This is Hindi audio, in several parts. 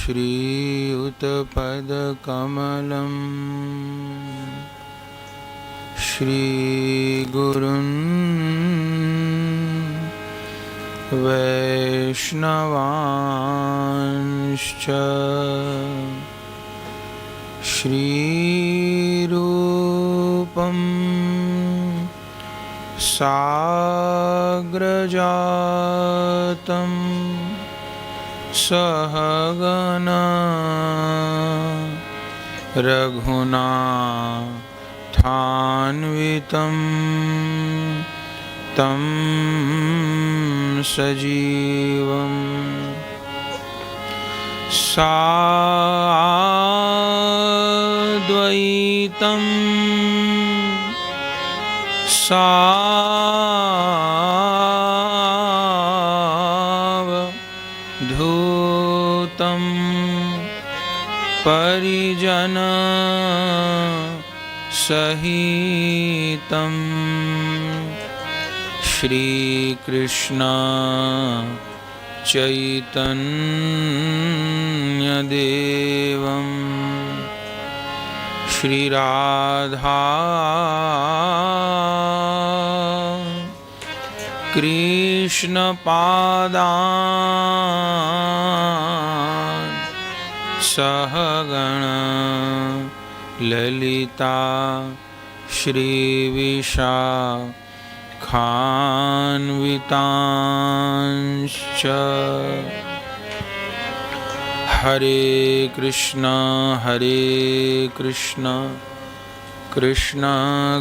श्रीयुतपदकमलं श्रीगुरुन् वैष्णवांश्च श्रीरूपं साग्रजातं सहगना रघुनाथान्वितं तं सजीवं साद्वैतं सावधूतं परिजन सहितं श्रीकृष्ण चैतन्यदेवं श्रीराधा कृष्णपादान् सहगण ललिता श्रीविशाखान्वितांश्च हरे कृष्ण कृष्ण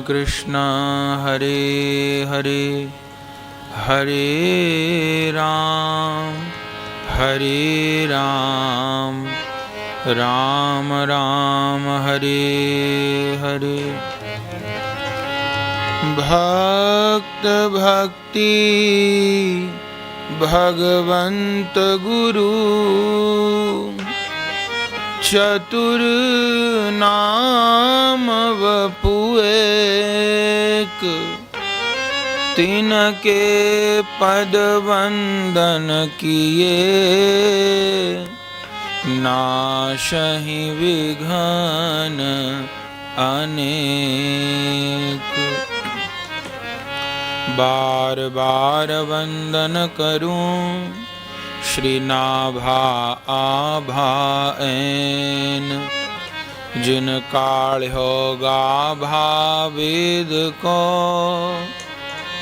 कृष्ण हरे हरे हरे राम राम राम हरे हरे। भक्त भक्ति भगवंत गुरु चतुर नाम वपु एक, तिनके पद वंदन किए नाशहि विघ्न अनेक। बार बार वंदन करूं श्रीनाभा आभाएन, जिन काढ़्यो गाभा वेद को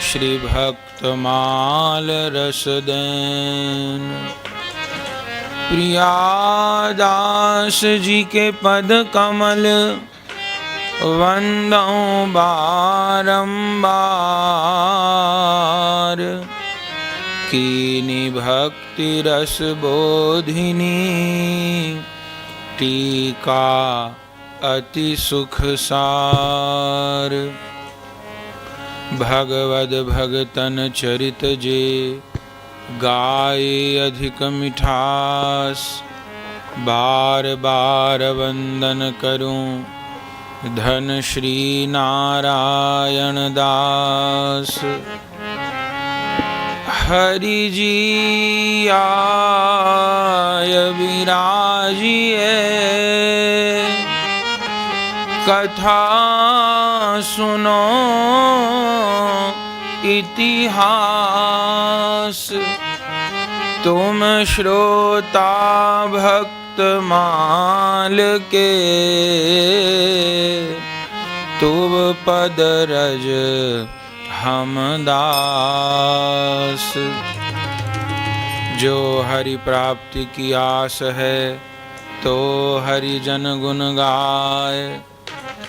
श्री भक्तमाल रस देन। प्रियादास जी के पद कमल वंदों बारंबार, कीनी भक्ति रस बोधिनी टीका अति सुख सार। भगवद भगतन चरित जे गाये अधिक मिठास, बार बार वंदन करूं धन श्री नारायण दास। हरि जी आय विराजिए, कथा सुनो इतिहास। तुम श्रोता भक्त माल के, तुम पद रज हम दास। जो हरि प्राप्ति की आस है, तो हरि जन गुण गाय।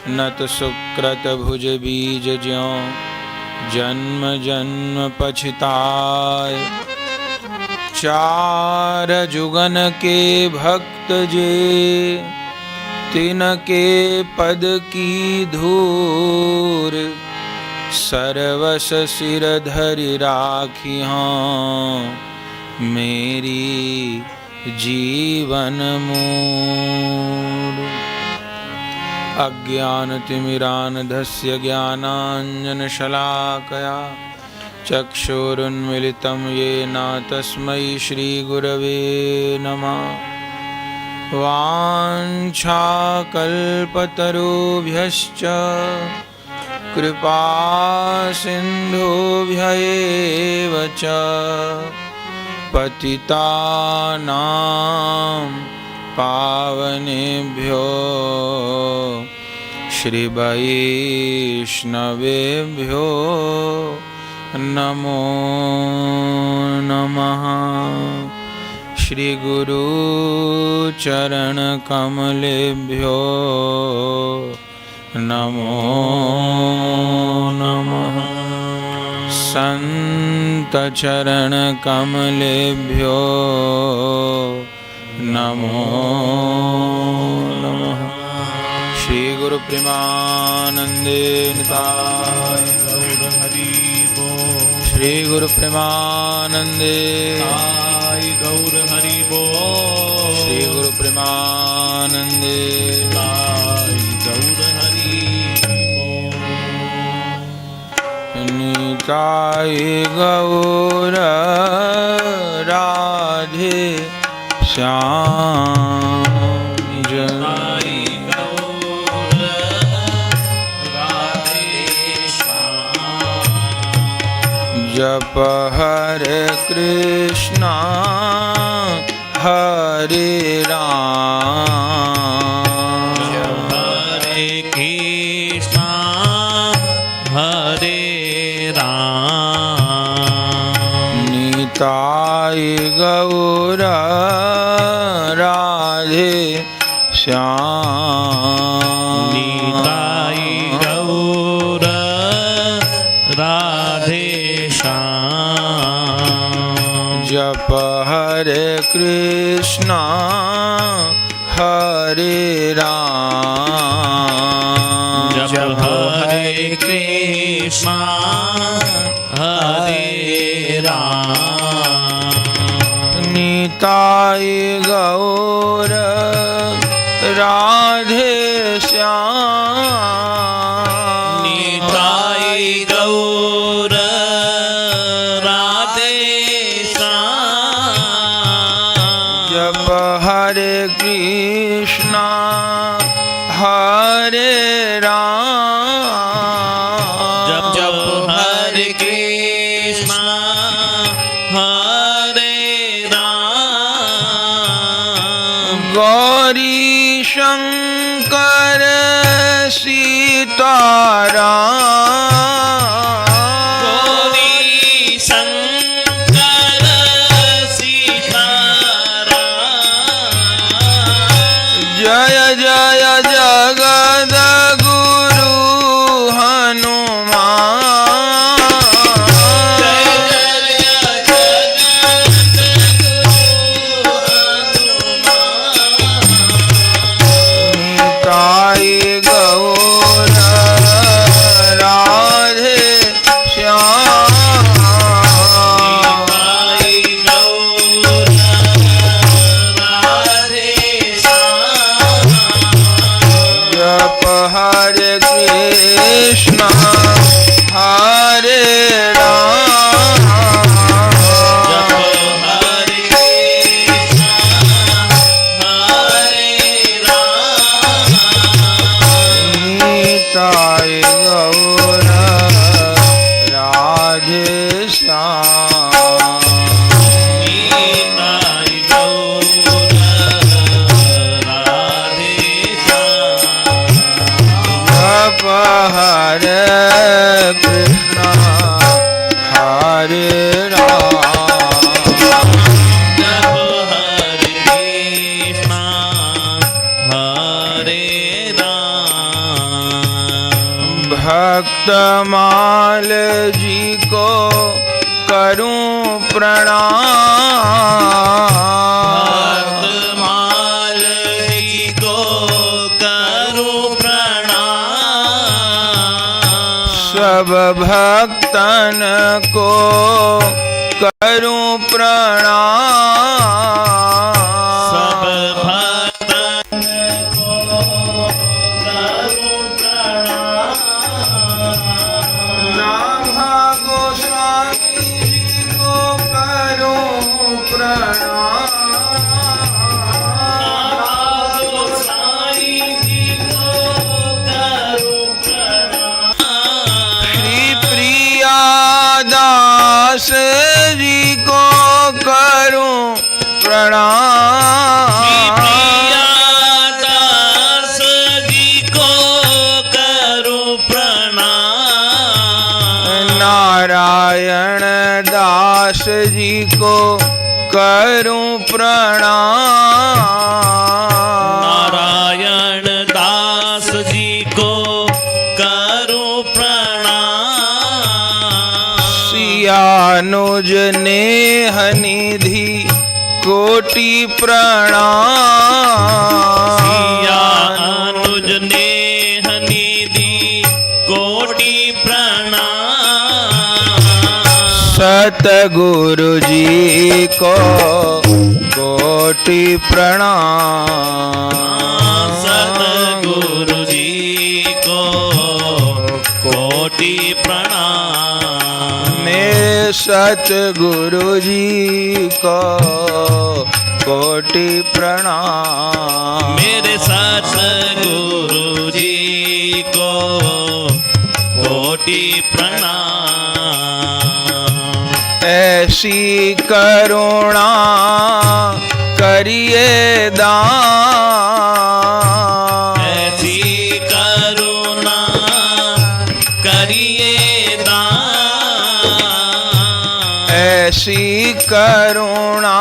नत सुकृत भुज बीज ज्यों, जन्म जन्म पछताय। चार जुगन के भक्त जे, तिनके पद की धूर। सर्वस सिर धरि राखी हों, मेरी जीवन मूल। अज्ञानतिमिरान्धस्य ज्ञानाञ्जनशलाकया चक्षुरुन्मिलितं येन तस्मै श्रीगुरवे नमः। वाञ्छाकल्पतरुभ्यश्च कृपासिन्धुभ्य एव च पतितानां पावनेभ्यो श्रीवैष्णवेभ्यो नमो नमः। श्रीगुरुचरणकमलेभ्यो नमो नमः। सन्तचरणकमलेभ्यो नमो नमः। श्री गुरु प्रेमानंदे निताय गौर हरि बोल। श्री गुरु प्रेमानंदे निताय गौर हरि बोल। श्री गुरु प्रेमानंदे निताय गौर हरि बोल। निताय गौर राधे श्याम जय। जप हरे कृष्णा हरे राम। जप हरे कृष्णा हरे राम। निताय गौर राधे श्याम। निताय गौर राधे जप हरे कृष्णा हरे राम। जप हरे कृष्णा हरे राम। निताय गौर राधे श्याम। निताय गौर हरे कृष्णा हरे राम। जप जप हरे कृष्णा हरे राम। गौरी शंकर सीताराम। जय जय जगद गुरु हनुमान। जय जय जगद गुरु हनुमान। निताय गौर राधे श्याम। हरे कृष्णा हरे राम। जप हरे कृष्णा हरे राम। निताय गौर राधे श्याम। निताय गौर राधे श्याम। जप हरे कृष्णा हरे राम। जप हरे कृष्णा हरे राम। भक्तमाल जी को करूं प्रणाम। भक्तमाल जी को करूं प्रणाम। सब भक्तन को करूं प्रणाम। सब भक्तन को करूं प्रणाम। राधा गोस्वामी जी को करूं प्रणाम। प्रणाम। प्रियादास जी को करूं प्रणाम। नारायण दास जी को करूं प्रणाम। नारायण दास जी को करूं प्रणाम। सियानुज नेह निधि कोटि प्रणाम। सियानुज नेह निधि कोटि प्रणाम। सतगुरु जी को कोटि प्रणाम। सतगुरु जी को कोटि प्रणाम। मेरे सतगुरु जी को कोटि प्रणाम। मेरे सतगुरु जी को कोटि प्रणाम। ऐसी करुणा करिए दान। ऐसी करुणा करिए दान। ऐसी करुणा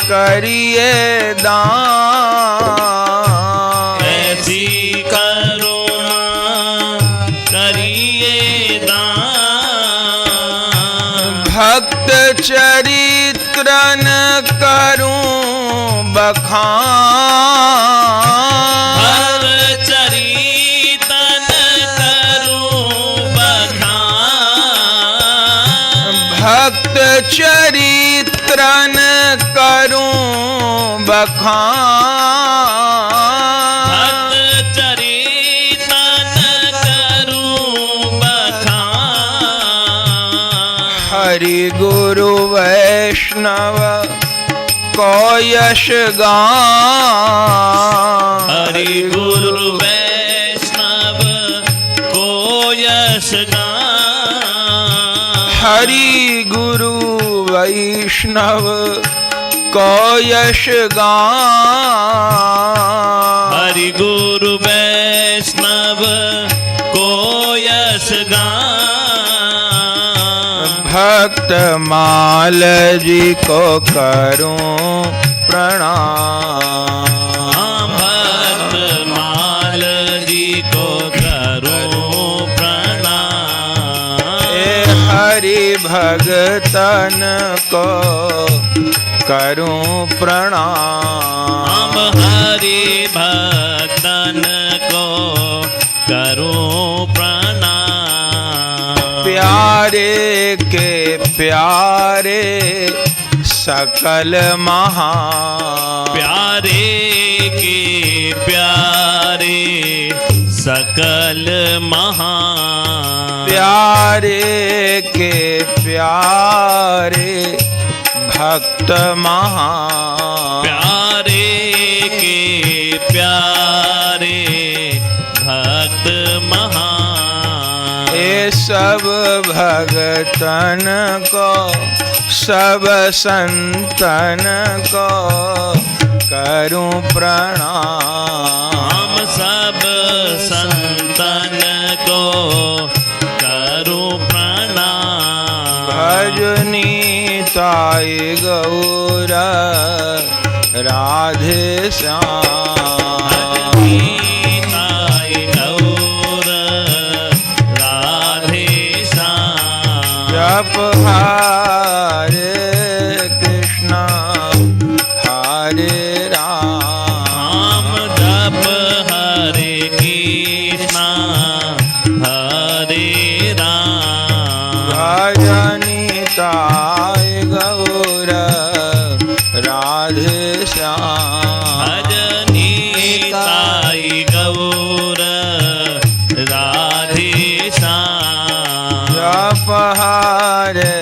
करिए दान। ऐसी करुणा करिए दान। भक्त चरित्रन करूं बखान। भव चरितन करूं बखान। भक्त चरित्रन करूं बखान। भक्त चरितन करूं बखान। हरि गुरु वैष्णव को यश गान। हरि गुरु वैष्णव को यश गान। हरि गुरु वैष्णव को यश गान। हरि गुरु वैष्णव को यश गान। भक्त माल जी को करूं प्रणाम। भक्त माल जी को करूं प्रणाम। हरि भगतन को करूं प्रणाम। हरि भक्तन को करूं प्रणाम। प्यारे के प्यारे सकल महा। प्यारे के प्यारे सकल महा। प्यारे के प्यारे भक्त महा। प्यारे के प्यारे भक्त महा। ये सब भगतन को सब संतन को करूं प्रणाम। सब संतन को करूं प्रणाम। भजनी ताई गौर राधे श्याम। ताई गौर राधे श्याम। जप हरे कृष्णा हरे राम। जप हरे कृष्णा हरे राम। भजनी ताई गौर राधे श्याम। भजनी ताई गौर राधे श्याम। जप हरे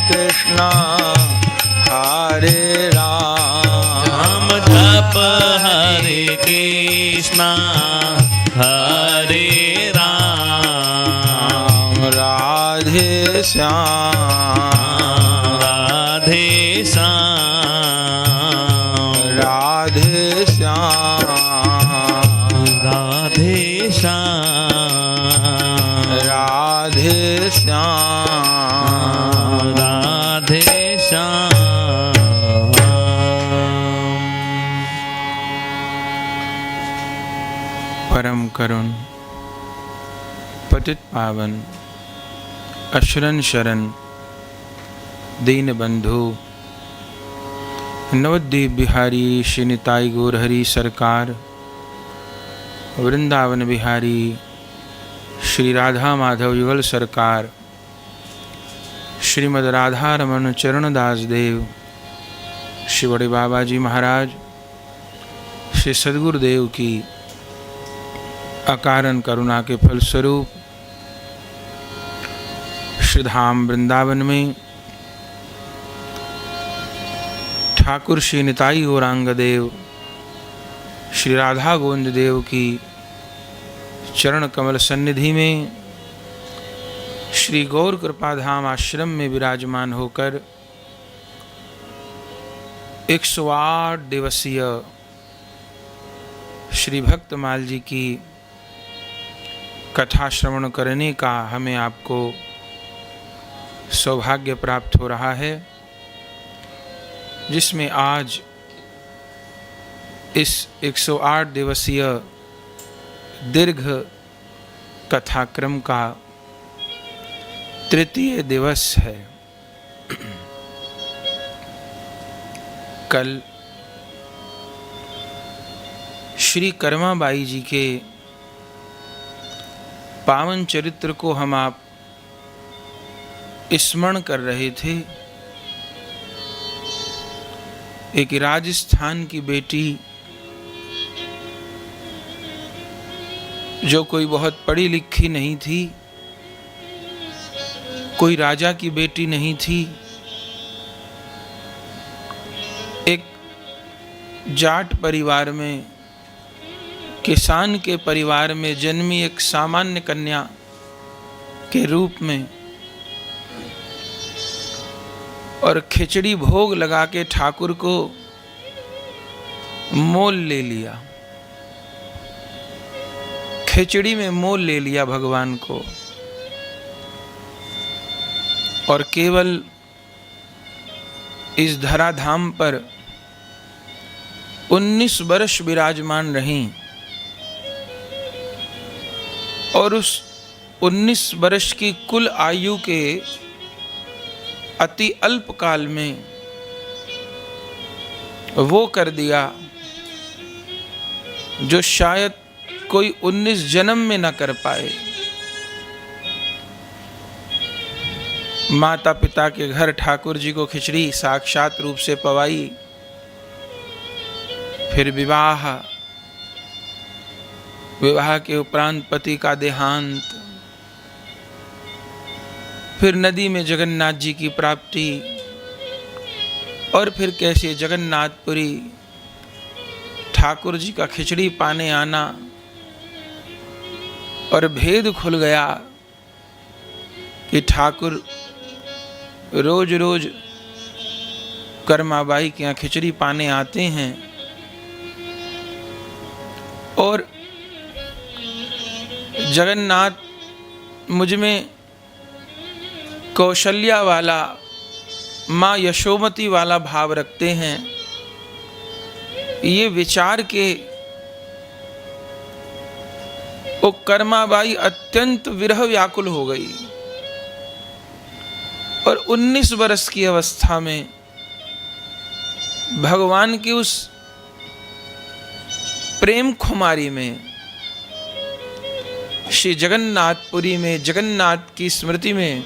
कृष्णा हरे राम। जप हरे कृष्णा हरे राम। राधे श्याम। राधे श्याम। राधे श्याम राधे श्याम राधे श्याम। परम करुण पतित पावन अशरण शरण दीन बंधु नवद्वीप बिहारी श्री निताई गौर हरि सरकार, वृंदावन बिहारी श्री राधा माधव युगल सरकार, श्रीमद् राधा रमन चरणदास देव, श्री बड़े बाबा जी महाराज, श्री सद्गुरुदेव की अकारण करुणा के फलस्वरूप श्री धाम वृंदावन में ठाकुर श्री निताई गौरांग देव श्री राधा गोविंद देव की चरण कमल सन्निधि में श्री गौर कृपाधाम आश्रम में विराजमान होकर 108 दिवसीय श्री भक्तमाल जी की कथा श्रवण करने का हमें आपको सौभाग्य प्राप्त हो रहा है, जिसमें आज इस 108 दिवसीय दीर्घ कथाक्रम का तृतीय दिवस है। कल श्री कर्माबाई जी के पावन चरित्र को हम आप स्मरण कर रहे थे। एक राजस्थान की बेटी जो कोई बहुत पढ़ी लिखी नहीं थी, कोई राजा की बेटी नहीं थी, एक जाट परिवार में, किसान के परिवार में जन्मी एक सामान्य कन्या के रूप में, और खिचड़ी भोग लगा के ठाकुर को मोल ले लिया, खिचड़ी में मोल ले लिया भगवान को, और केवल इस धराधाम पर 19 वर्ष विराजमान रहीं, और उस 19 वर्ष की कुल आयु के अति अल्प काल में वो कर दिया जो शायद कोई 19 जन्म में न कर पाए। माता पिता के घर ठाकुर जी को खिचड़ी साक्षात रूप से पवाई, फिर विवाह के उपरांत पति का देहांत, फिर नदी में जगन्नाथ जी की प्राप्ति, और फिर कैसे जगन्नाथपुरी ठाकुर जी का खिचड़ी पाने आना, और भेद खुल गया कि ठाकुर रोज रोज कर्माबाई के यहाँ खिचड़ी पाने आते हैं, और जगन्नाथ मुझ में कौशल्या वाला, माँ यशोमती वाला भाव रखते हैं। ये विचार के वो कर्माबाई अत्यंत विरह व्याकुल हो गई, और 19 वर्ष की अवस्था में भगवान की उस प्रेम खुमारी में, श्री जगन्नाथपुरी में जगन्नाथ की स्मृति में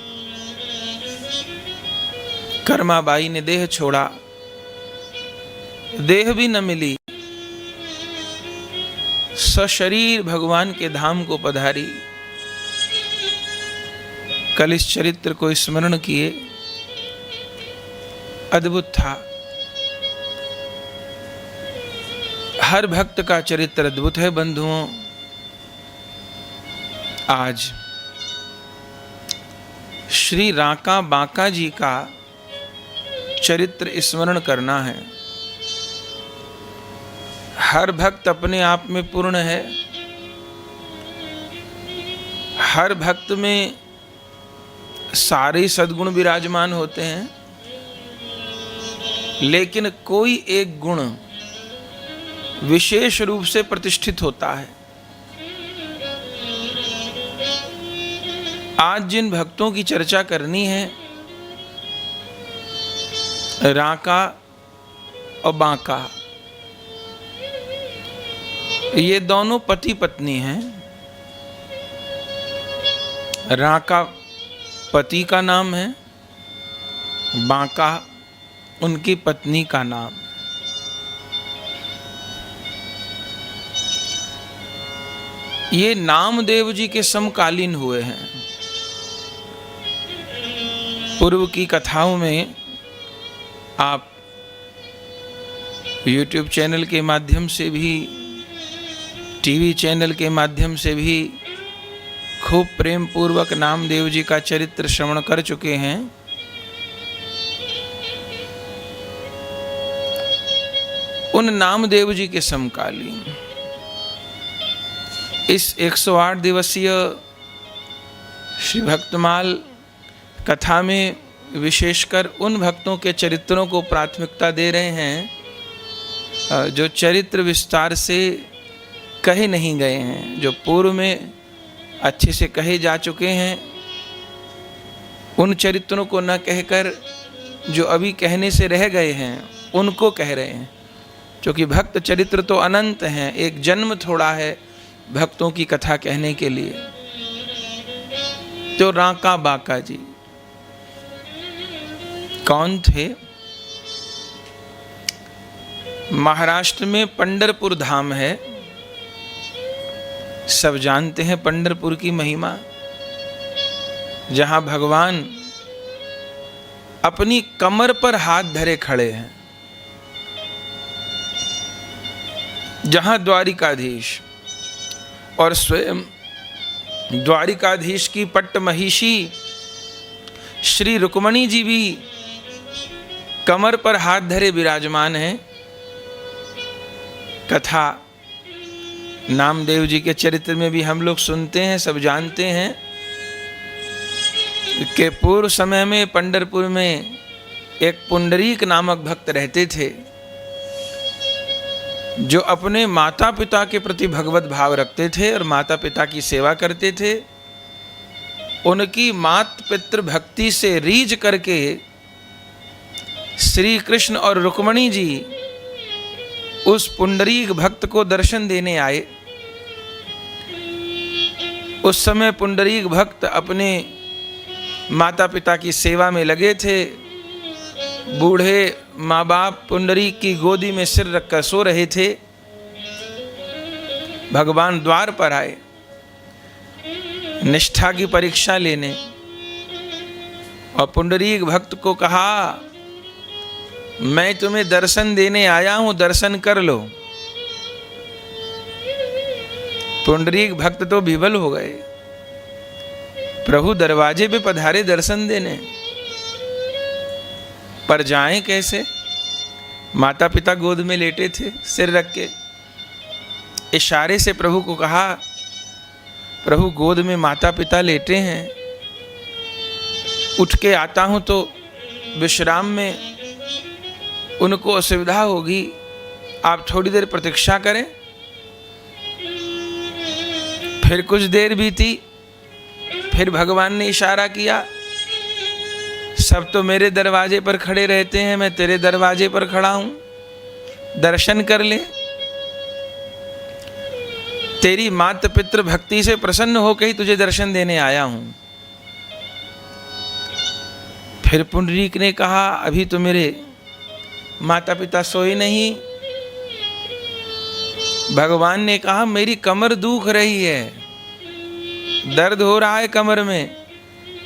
कर्माबाई ने देह छोड़ा, देह भी न मिली, सशरीर भगवान के धाम को पधारी। कल इस चरित्र को स्मरण किए, अद्भुत था। हर भक्त का चरित्र अद्भुत है बंधुओं। आज श्री राका बांका जी का चरित्र स्मरण करना है। हर भक्त अपने आप में पूर्ण है, हर भक्त में सारे सद्गुण विराजमान होते हैं, लेकिन कोई एक गुण विशेष रूप से प्रतिष्ठित होता है। आज जिन भक्तों की चर्चा करनी है, राका और बांका, ये दोनों पति पत्नी हैं। राका पति का नाम है, बांका उनकी पत्नी का नाम। ये नामदेव जी के समकालीन हुए हैं। पूर्व की कथाओं में आप YouTube चैनल के माध्यम से भी, टीवी चैनल के माध्यम से भी खूब प्रेम पूर्वक नामदेव जी का चरित्र श्रवण कर चुके हैं। उन नामदेव जी के समकालीन इस 108 दिवसीय श्री भक्तमाल कथा में विशेषकर उन भक्तों के चरित्रों को प्राथमिकता दे रहे हैं जो चरित्र विस्तार से कहे नहीं गए हैं, जो पूर्व में अच्छे से कहे जा चुके हैं। उन चरित्रों को न कहकर जो अभी कहने से रह गए हैं उनको कह रहे हैं, क्योंकि भक्त चरित्र तो अनंत हैं, एक जन्म थोड़ा है भक्तों की कथा कहने के लिए। तो राका बाका जी कौन थे? महाराष्ट्र में पंढरपुर धाम है, सब जानते हैं पंढरपुर की महिमा, जहां भगवान अपनी कमर पर हाथ धरे खड़े हैं, जहां द्वारिकाधीश और स्वयं द्वारिकाधीश की पट्ट महिषी श्री रुक्मणी जी भी कमर पर हाथ धरे विराजमान हैं। कथा नामदेव जी के चरित्र में भी हम लोग सुनते हैं, सब जानते हैं कि पूर्व समय में पंढरपुर में एक पुंडरीक नामक भक्त रहते थे, जो अपने माता पिता के प्रति भगवत भाव रखते थे और माता पिता की सेवा करते थे। उनकी मात पितृ भक्ति से रीझ करके श्री कृष्ण और रुक्मणी जी उस पुंडरीक भक्त को दर्शन देने आए। उस समय पुंडरीक भक्त अपने माता पिता की सेवा में लगे थे। बूढ़े माँ बाप पुंडरीक की गोदी में सिर रखकर सो रहे थे। भगवान द्वार पर आए निष्ठा की परीक्षा लेने, और पुंडरीक भक्त को कहा, मैं तुम्हें दर्शन देने आया हूं, दर्शन कर लो। पुंडरीक भक्त तो विवल हो गए, प्रभु दरवाजे पे पधारे दर्शन देने, पर जाएं कैसे? माता पिता गोद में लेटे थे सिर रख के। इशारे से प्रभु को कहा, प्रभु गोद में माता पिता लेटे हैं, उठ के आता हूं तो विश्राम में उनको असुविधा होगी, आप थोड़ी देर प्रतीक्षा करें। फिर कुछ देर बीती, फिर भगवान ने इशारा किया, सब तो मेरे दरवाजे पर खड़े रहते हैं, मैं तेरे दरवाजे पर खड़ा हूं, दर्शन कर ले। तेरी माता पितृ भक्ति से प्रसन्न होकर ही तुझे दर्शन देने आया हूं। फिर पुंडरीक ने कहा, अभी तो मेरे माता पिता सोए नहीं। भगवान ने कहा, मेरी कमर दुख रही है, दर्द हो रहा है कमर में,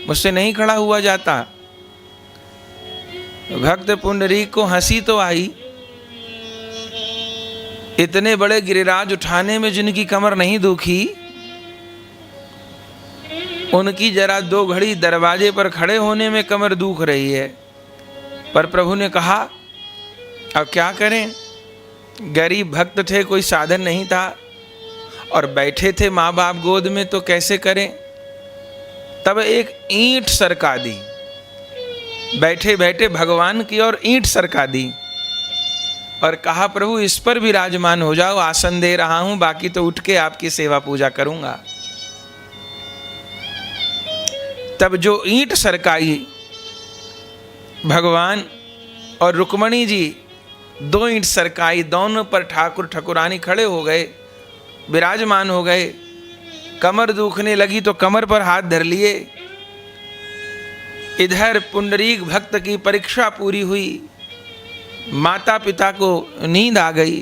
मुझसे नहीं खड़ा हुआ जाता। भक्त पुंडरीक को हंसी तो आई, इतने बड़े गिरिराज उठाने में जिनकी कमर नहीं दुखी, उनकी जरा दो घड़ी दरवाजे पर खड़े होने में कमर दुख रही है। पर प्रभु ने कहा, अब क्या करें, गरीब भक्त थे, कोई साधन नहीं था, और बैठे थे माँ बाप गोद में, तो कैसे करें। तब एक ईंट सरका दी, बैठे बैठे भगवान की ओर ईंट सरका दी और कहा प्रभु इस पर विराजमान हो जाओ, आसन दे रहा हूं, बाकी तो उठ के आपकी सेवा पूजा करूंगा। तब जो ईंट सरकाई भगवान और रुक्मणी जी, 2 ईंट सरकाई, दोनों पर ठाकुर ठकुरानी खड़े हो गए, विराजमान हो गए। कमर दुखने लगी तो कमर पर हाथ धर लिए। इधर पुंडरीक भक्त की परीक्षा पूरी हुई, माता पिता को नींद आ गई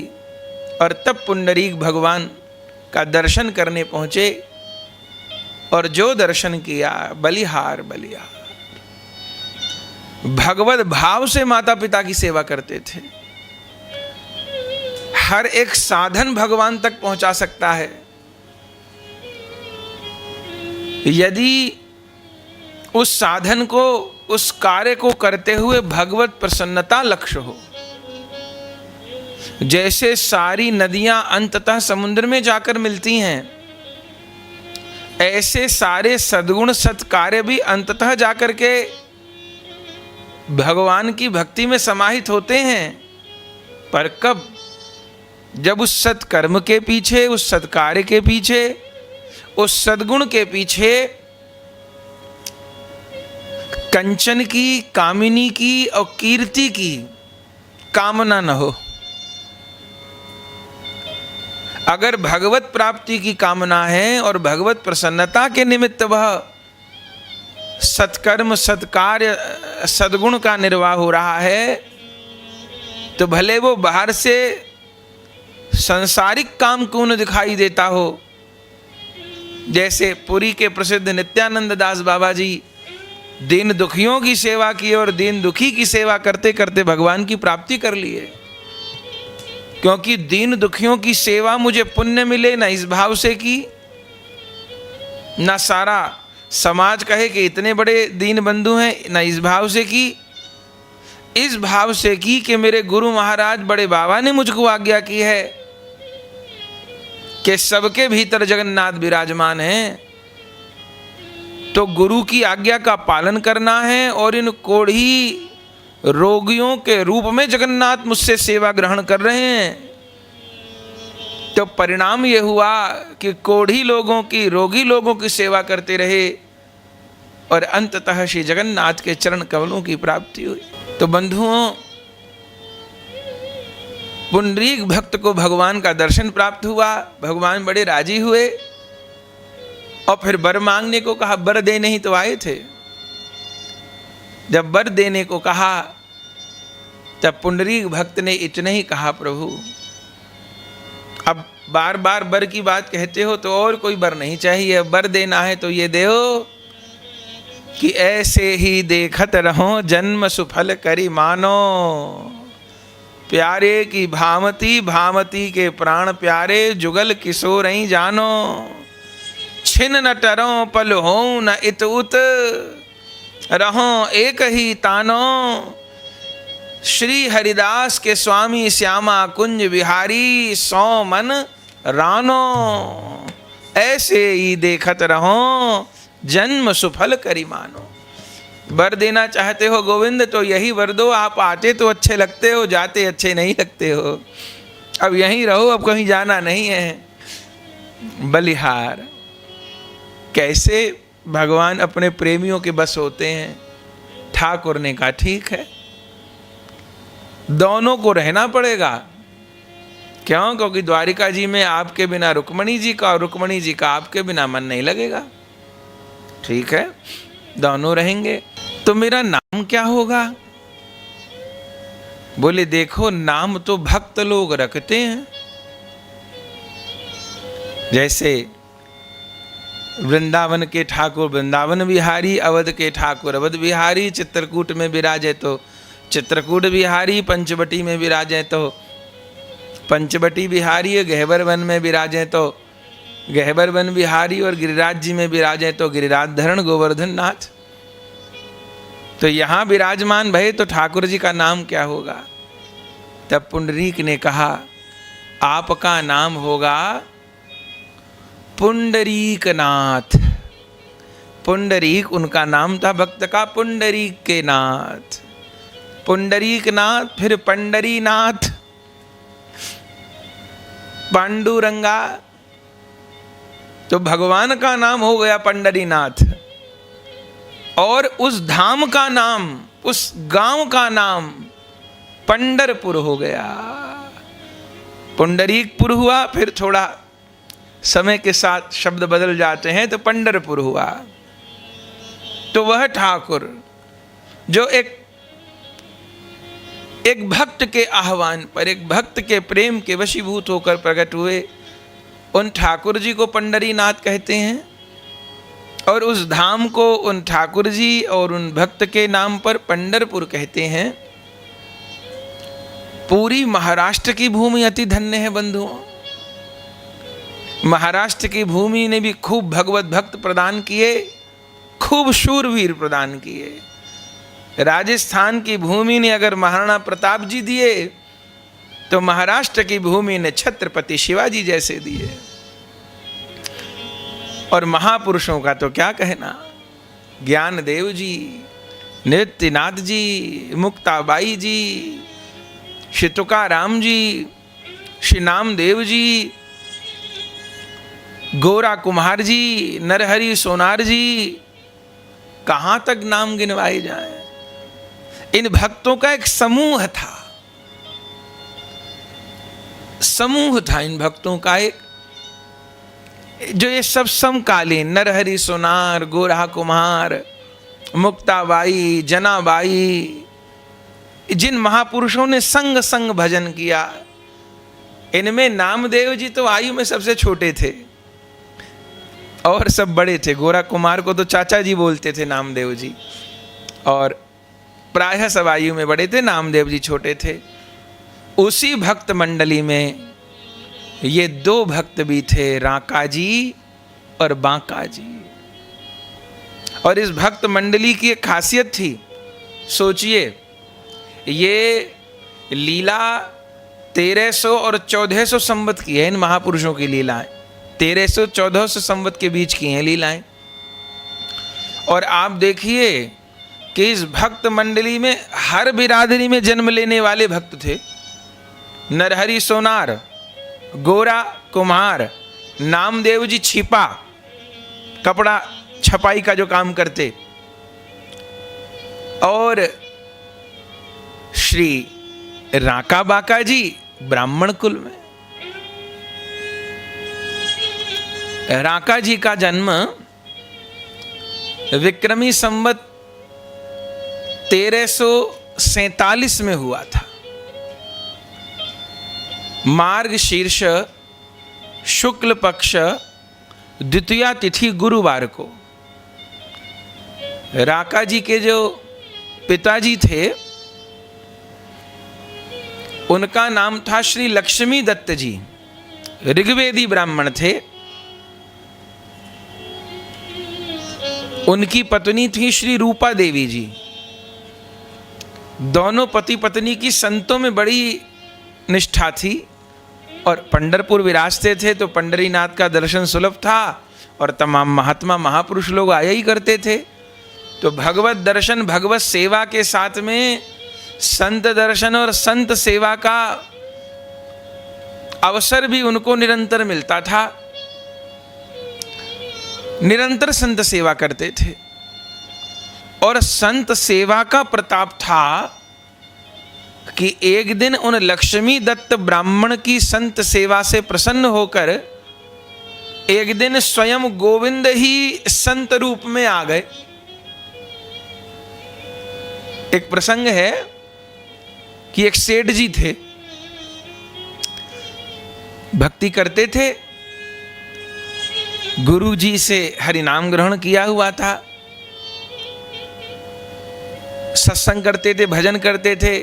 और तब पुंडरीक भगवान का दर्शन करने पहुंचे और जो दर्शन किया बलिहार बलिहार। भगवत भाव से माता पिता की सेवा करते थे। हर एक साधन भगवान तक पहुंचा सकता है यदि उस साधन को, उस कार्य को करते हुए भगवत प्रसन्नता लक्ष्य हो। जैसे सारी नदियां अंततः समुद्र में जाकर मिलती हैं, ऐसे सारे सद्गुण सत्कार्य भी अंततः जाकर के भगवान की भक्ति में समाहित होते हैं। पर कब? जब उस सत्कर्म के पीछे, उस सत्कार्य के पीछे, उस सद्गुण के पीछे कंचन की, कामिनी की और कीर्ति की कामना न हो। अगर भगवत प्राप्ति की कामना है और भगवत प्रसन्नता के निमित्त वह सत्कर्म सत्कार्य सद्गुण का निर्वाह हो रहा है, तो भले वो बाहर से सांसारिक काम क्यों न दिखाई देता हो। जैसे पुरी के प्रसिद्ध नित्यानंद दास बाबा जी दीन दुखियों की सेवा की और दीन दुखी की सेवा करते करते भगवान की प्राप्ति कर लिए। क्योंकि दीन दुखियों की सेवा मुझे पुण्य मिले, न इस भाव से की, न सारा समाज कहे कि इतने बड़े दीन बंधु हैं, न इस भाव से की, इस भाव से की कि मेरे गुरु महाराज बड़े बाबा ने मुझको आज्ञा की है कि सबके भीतर जगन्नाथ विराजमान हैं, तो गुरु की आज्ञा का पालन करना है और इन कोढ़ी रोगियों के रूप में जगन्नाथ मुझसे सेवा ग्रहण कर रहे हैं। तो परिणाम यह हुआ कि कोढ़ी लोगों की, रोगी लोगों की सेवा करते रहे और अंततः श्री जगन्नाथ के चरण कमलों की प्राप्ति हुई। तो बंधुओं, पुंडरीक भक्त को भगवान का दर्शन प्राप्त हुआ, भगवान बड़े राजी हुए और फिर वर मांगने को कहा। वर देने ही तो आए थे। जब वर देने को कहा तब पुंडरीक भक्त ने इतना ही कहा, प्रभु अब बार बार वर की बात कहते हो तो और कोई वर नहीं चाहिए, वर देना है तो ये दो कि ऐसे ही देखत रहो जन्म सुफल करी मानो, प्यारे की भामती भामती के प्राण प्यारे, जुगल किशोर ही जानो, छिन न टरो पल हो न इत उत, रहो एक ही तानो, श्री हरिदास के स्वामी श्यामा कुंज विहारी, सौ मन रानो, ऐसे ही देखत रहो जन्म सुफल करी मानो। वर देना चाहते हो गोविंद तो यही वर दो, आप आते तो अच्छे लगते हो, जाते अच्छे नहीं लगते हो, अब यहीं रहो, अब कहीं जाना नहीं है। बलिहार कैसे भगवान अपने प्रेमियों के बस होते हैं। ठाकुर ने कहा ठीक है, दोनों को रहना पड़ेगा। क्यों? क्योंकि द्वारिका जी में आपके बिना रुक्मणी जी का और रुक्मणी जी का आपके बिना मन नहीं लगेगा। ठीक है, दोनों रहेंगे। तो मेरा नाम क्या होगा? बोले देखो, नाम तो भक्त लोग रखते हैं। जैसे वृंदावन के ठाकुर वृंदावन बिहारी, अवध के ठाकुर अवध बिहारी, चित्रकूट में विराजे तो चित्रकूट बिहारी, पंचवटी में विराजे तो पंचवटी बिहारी, गहबर वन में विराजे तो गहबर वन बिहारी, और गिरिराज जी में विराजे तो गिरिराज धरण गोवर्धन नाथ। तो यहाँ विराजमान भये तो ठाकुर जी का नाम क्या होगा? तब पुंडरीक ने कहा आपका नाम होगा पुंडरीक नाथ। पुंडरीक उनका नाम था, भक्त का पुंडरीक के नाथ, पुंडरीक नाथ, फिर पंडरी नाथ, पांडुरंगा, तो भगवान का नाम हो गया पंडरीनाथ। और उस धाम का नाम, उस गांव का नाम पंडरपुर हो गया। पुंडरीकपुर हुआ, फिर थोड़ा समय के साथ शब्द बदल जाते हैं तो पंडरपुर हुआ। तो वह ठाकुर जो एक भक्त के आह्वान पर, एक भक्त के प्रेम के वशीभूत होकर प्रकट हुए, उन ठाकुर जी को पंडरीनाथ कहते हैं। और उस धाम को उन ठाकुर जी और उन भक्त के नाम पर पंडरपुर कहते हैं। पूरी महाराष्ट्र की भूमि अति धन्य है बंधुओं। महाराष्ट्र की भूमि ने भी खूब भगवत भक्त प्रदान किए, खूब शूरवीर प्रदान किए। राजस्थान की भूमि ने अगर महाराणा प्रताप जी दिए, तो महाराष्ट्र की भूमि ने छत्रपति शिवाजी जैसे दिए। और महापुरुषों का तो क्या कहना, ज्ञानदेव जी, नित्यानंद जी, मुक्ताबाई जी, श्री तुकाराम जी, श्री नामदेव जी, गोरा कुम्हार जी, नरहरि सोनार जी, कहाँ तक नाम गिनवाए जाए। इन भक्तों का एक समूह था, समूह था इन भक्तों का एक, जो ये सब समकालीन नरहरि सोनार, गोरा कुम्हार, मुक्ताबाई, जनाबाई, जिन महापुरुषों ने संग संग भजन किया। इनमें नामदेव जी तो आयु में सबसे छोटे थे और सब बड़े थे। गोरा कुमार को तो चाचा जी बोलते थे नामदेव जी, और प्रायः सब आयु में बड़े थे, नामदेव जी छोटे थे। उसी भक्त मंडली में ये दो भक्त भी थे, राका जी और बांका जी। और इस भक्त मंडली की एक खासियत थी, सोचिए, ये लीला 1300 और 1400 संवत की है। इन महापुरुषों की लीलाएं 1300-1400 संवत के बीच की हैं लीलाएं। और आप देखिए कि इस भक्त मंडली में हर बिरादरी में जन्म लेने वाले भक्त थे। नरहरि सोनार, गोरा कुम्हार, नामदेव जी छिपा, कपड़ा छपाई का जो काम करते, और श्री राका बाका जी ब्राह्मण कुल में। राका जी का जन्म विक्रमी संवत 1347 में हुआ था, मार्ग शीर्ष शुक्ल पक्ष द्वितीया तिथि गुरुवार को। राका जी के जो पिताजी थे उनका नाम था श्री लक्ष्मी दत्त जी, ऋग्वेदी ब्राह्मण थे। उनकी पत्नी थी श्री रूपा देवी जी। दोनों पति पत्नी की संतों में बड़ी निष्ठा थी और पंढरपुर विराजते थे, तो पंढरीनाथ का दर्शन सुलभ था और तमाम महात्मा महापुरुष लोग आया ही करते थे। तो भगवत दर्शन भगवत सेवा के साथ में संत दर्शन और संत सेवा का अवसर भी उनको निरंतर मिलता था। निरंतर संत सेवा करते थे और संत सेवा का प्रताप था कि एक दिन उन लक्ष्मी दत्त ब्राह्मण की संत सेवा से प्रसन्न होकर एक दिन स्वयं गोविंद ही संत रूप में आ गए। एक प्रसंग है कि एक सेठ जी थे, भक्ति करते थे, गुरु जी से हरि नाम ग्रहण किया हुआ था, सत्संग करते थे, भजन करते थे।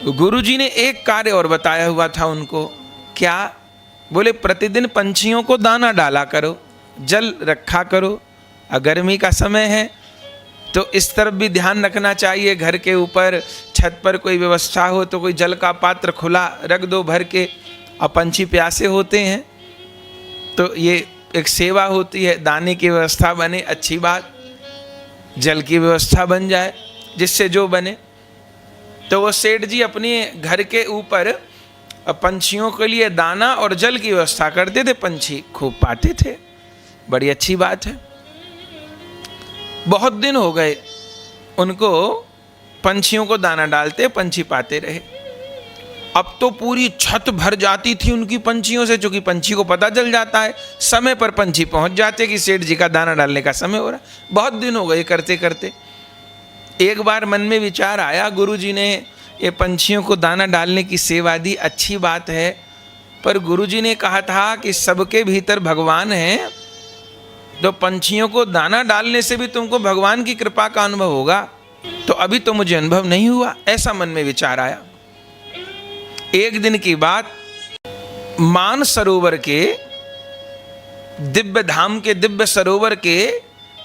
गुरु जी ने एक कार्य और बताया हुआ था उनको। क्या? बोले प्रतिदिन पंछियों को दाना डाला करो, जल रखा करो। गर्मी का समय है तो इस तरफ भी ध्यान रखना चाहिए, घर के ऊपर छत पर कोई व्यवस्था हो तो कोई जल का पात्र खुला रख दो भर के, और पंछी प्यासे होते हैं तो ये एक सेवा होती है, दाने की व्यवस्था बने अच्छी बात, जल की व्यवस्था बन जाए, जिससे जो बने। तो वो सेठ जी अपने घर के ऊपर पंछियों के लिए दाना और जल की व्यवस्था करते थे, पंछी खूब पाते थे, बड़ी अच्छी बात है। बहुत दिन हो गए उनको पंछियों को दाना डालते, पंछी पाते रहे। अब तो पूरी छत भर जाती थी उनकी पंछियों से, चूंकि पंछी को पता चल जाता है, समय पर पंछी पहुंच जाते कि सेठ जी का दाना डालने का समय हो रहा। बहुत दिन हो गए करते करते। एक बार मन में विचार आया, गुरु जी ने ये पंछियों को दाना डालने की सेवा दी, अच्छी बात है, पर गुरु जी ने कहा था कि सबके भीतर भगवान है, तो पंछियों को दाना डालने से भी तुमको भगवान की कृपा का अनुभव होगा। तो अभी तो मुझे अनुभव नहीं हुआ, ऐसा मन में विचार आया। एक दिन की बात, मान सरोवर के दिव्य धाम के दिव्य सरोवर के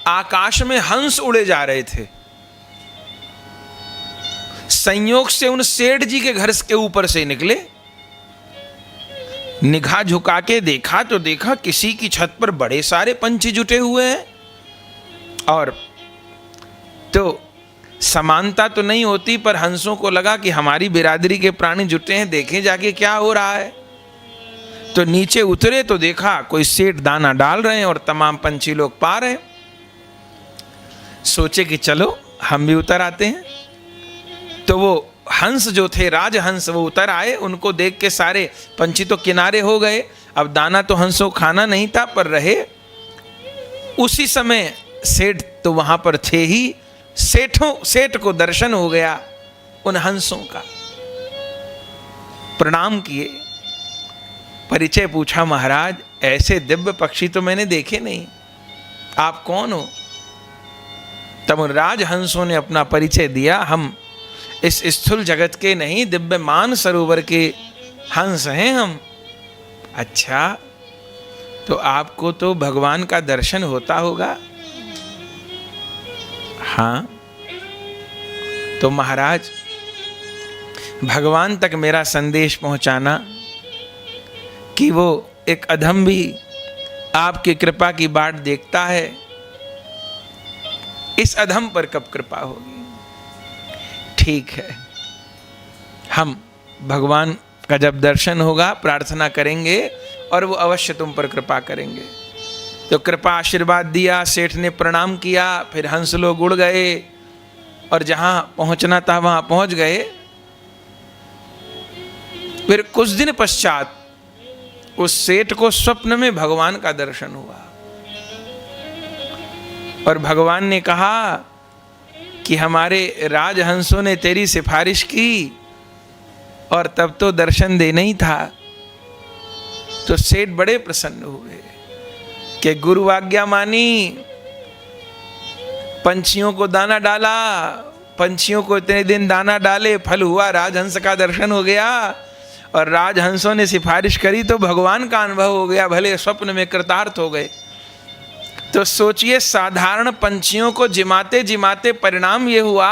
आकाश में हंस उड़े जा रहे थे। संयोग से उन सेठ जी के घर के ऊपर से निकले। निगाह झुका के देखा तो देखा किसी की छत पर बड़े सारे पंछी जुटे हुए हैं। और तो समानता तो नहीं होती, पर हंसों को लगा कि हमारी बिरादरी के प्राणी जुटे हैं, देखें जाके क्या हो रहा है। तो नीचे उतरे तो देखा कोई सेठ दाना डाल रहे हैं और तमाम पंछी लोग पा रहे हैं। सोचे कि चलो हम भी उतर आते हैं। तो वो हंस जो थे, राजहंस, वो उतर आए। उनको देख के सारे पंछी तो किनारे हो गए। अब दाना तो हंसों खाना नहीं था, पर रहे। उसी समय सेठ तो वहां पर थे ही। सेठ को दर्शन हो गया उन हंसों का। प्रणाम किए, परिचय पूछा, महाराज ऐसे दिव्य पक्षी तो मैंने देखे नहीं, आप कौन हो? तब उन राजहंसों ने अपना परिचय दिया, हम इस स्थूल जगत के नहीं, दिव्य मान सरोवर के हंस हैं हम। अच्छा, तो आपको तो भगवान का दर्शन होता होगा? हाँ। तो महाराज भगवान तक मेरा संदेश पहुंचाना कि वो एक अधम भी आपकी कृपा की बाट देखता है, इस अधम पर कब कृपा होगी? ठीक है, हम भगवान का जब दर्शन होगा प्रार्थना करेंगे और वो अवश्य तुम पर कृपा करेंगे। तो कृपा आशीर्वाद दिया, सेठ ने प्रणाम किया, फिर हंस लोग उड़ गए और जहां पहुंचना था वहां पहुंच गए। फिर कुछ दिन पश्चात उस सेठ को स्वप्न में भगवान का दर्शन हुआ और भगवान ने कहा कि हमारे राजहंसों ने तेरी सिफारिश की और तब तो दर्शन देना ही था। तो सेठ बड़े प्रसन्न हुए कि गुरु आज्ञा मानी, पंछियों को दाना डाला, पंछियों को इतने दिन दाना डाले, फल हुआ, राजहंस का दर्शन हो गया और राजहंसों ने सिफारिश करी तो भगवान का अनुभव हो गया, भले स्वप्न में कृतार्थ हो गए। तो सोचिए, साधारण पंछियों को जिमाते जिमाते परिणाम ये हुआ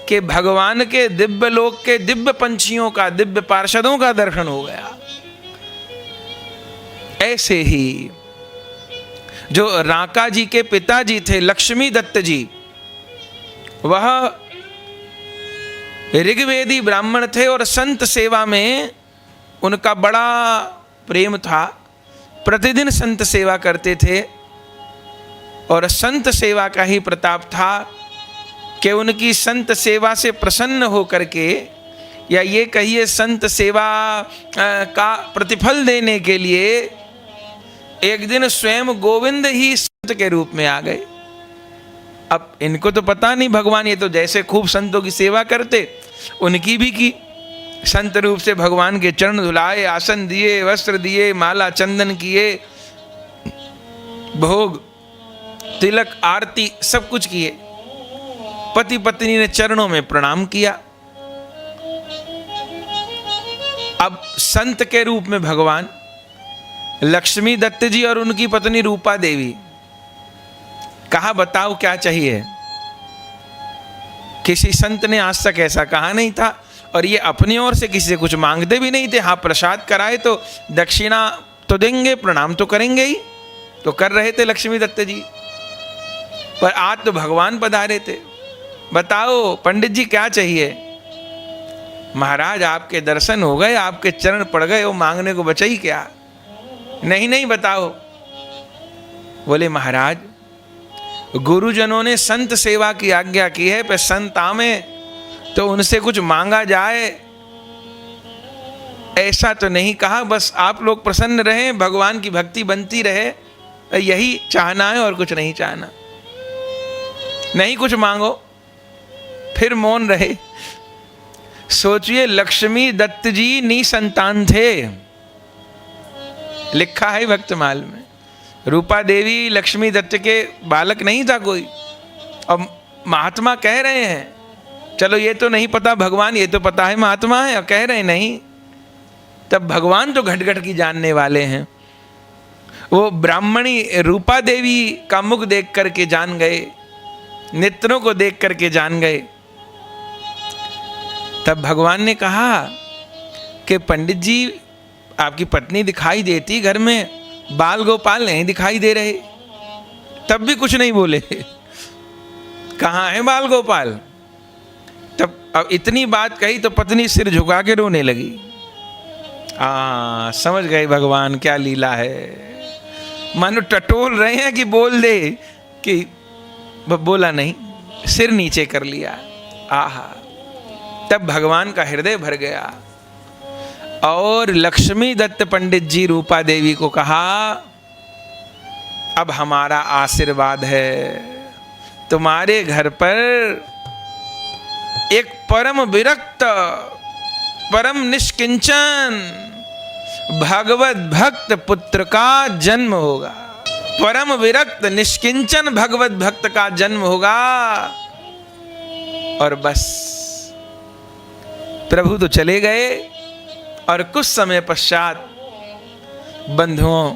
कि भगवान के दिव्य लोक के दिव्य पंछियों का, दिव्य पार्षदों का दर्शन हो गया। ऐसे ही जो राका जी के पिताजी थे लक्ष्मी दत्त जी, वह ऋग्वेदी ब्राह्मण थे और संत सेवा में उनका बड़ा प्रेम था। प्रतिदिन संत सेवा करते थे और संत सेवा का ही प्रताप था कि उनकी संत सेवा से प्रसन्न होकर के, या ये कहिए संत सेवा का प्रतिफल देने के लिए एक दिन स्वयं गोविंद ही संत के रूप में आ गए। अब इनको तो पता नहीं भगवान, ये तो जैसे खूब संतों की सेवा करते उनकी भी की। संत रूप से भगवान के चरण धुलाए, आसन दिए, वस्त्र दिए, माला चंदन किए, भोग तिलक आरती सब कुछ किए। पति पत्नी ने चरणों में प्रणाम किया। अब संत के रूप में भगवान, लक्ष्मी दत्त जी और उनकी पत्नी रूपा देवी, कहा बताओ क्या चाहिए? किसी संत ने आज तक ऐसा कहा नहीं था और ये अपनी ओर से किसी से कुछ मांगते भी नहीं थे। हाँ, प्रसाद कराए तो दक्षिणा तो देंगे, प्रणाम तो करेंगे ही, तो कर रहे थे लक्ष्मी दत्त जी, पर आज तो भगवान पधारे थे। बताओ पंडित जी क्या चाहिए? महाराज आपके दर्शन हो गए, आपके चरण पड़ गए, वो मांगने को बचा ही क्या? नहीं नहीं बताओ। बोले महाराज गुरुजनों ने संत सेवा की आज्ञा की है, पर संत आवे तो उनसे कुछ मांगा जाए ऐसा तो नहीं कहा। बस आप लोग प्रसन्न रहें, भगवान की भक्ति बनती रहे, यही चाहना है और कुछ नहीं चाहना। नहीं कुछ मांगो, फिर मौन रहे। सोचिए लक्ष्मी दत्त जी निसंतान थे, लिखा है भक्तमाल में। रूपा देवी लक्ष्मी दत्त के बालक नहीं था कोई। अब महात्मा कह रहे हैं, चलो ये तो नहीं पता भगवान, ये तो पता है महात्मा है, और कह रहे नहीं, तब भगवान तो घट घट की जानने वाले हैं। वो ब्राह्मणी रूपा देवी का मुख देख करके जान गए, नेत्रों को देख करके जान गए। तब भगवान ने कहा कि पंडित जी आपकी पत्नी दिखाई देती घर में, बाल गोपाल नहीं दिखाई दे रहे। तब भी कुछ नहीं बोले, कहाँ है बाल गोपाल? तब अब इतनी बात कही तो पत्नी सिर झुका के रोने लगी। समझ गए भगवान क्या लीला है। मानो टटोल रहे हैं कि बोल दे, कि बोला नहीं, सिर नीचे कर लिया। आहा, तब भगवान का हृदय भर गया। और लक्ष्मी दत्त पंडित जी रूपा देवी को कहा, अब हमारा आशीर्वाद है, तुम्हारे घर पर एक परम विरक्त, परम निष्किंचन भगवत भक्त पुत्र का जन्म होगा। परम विरक्त निष्किंचन भगवत भक्त का जन्म होगा। और बस प्रभु तो चले गए, और कुछ समय पश्चात बंधुओं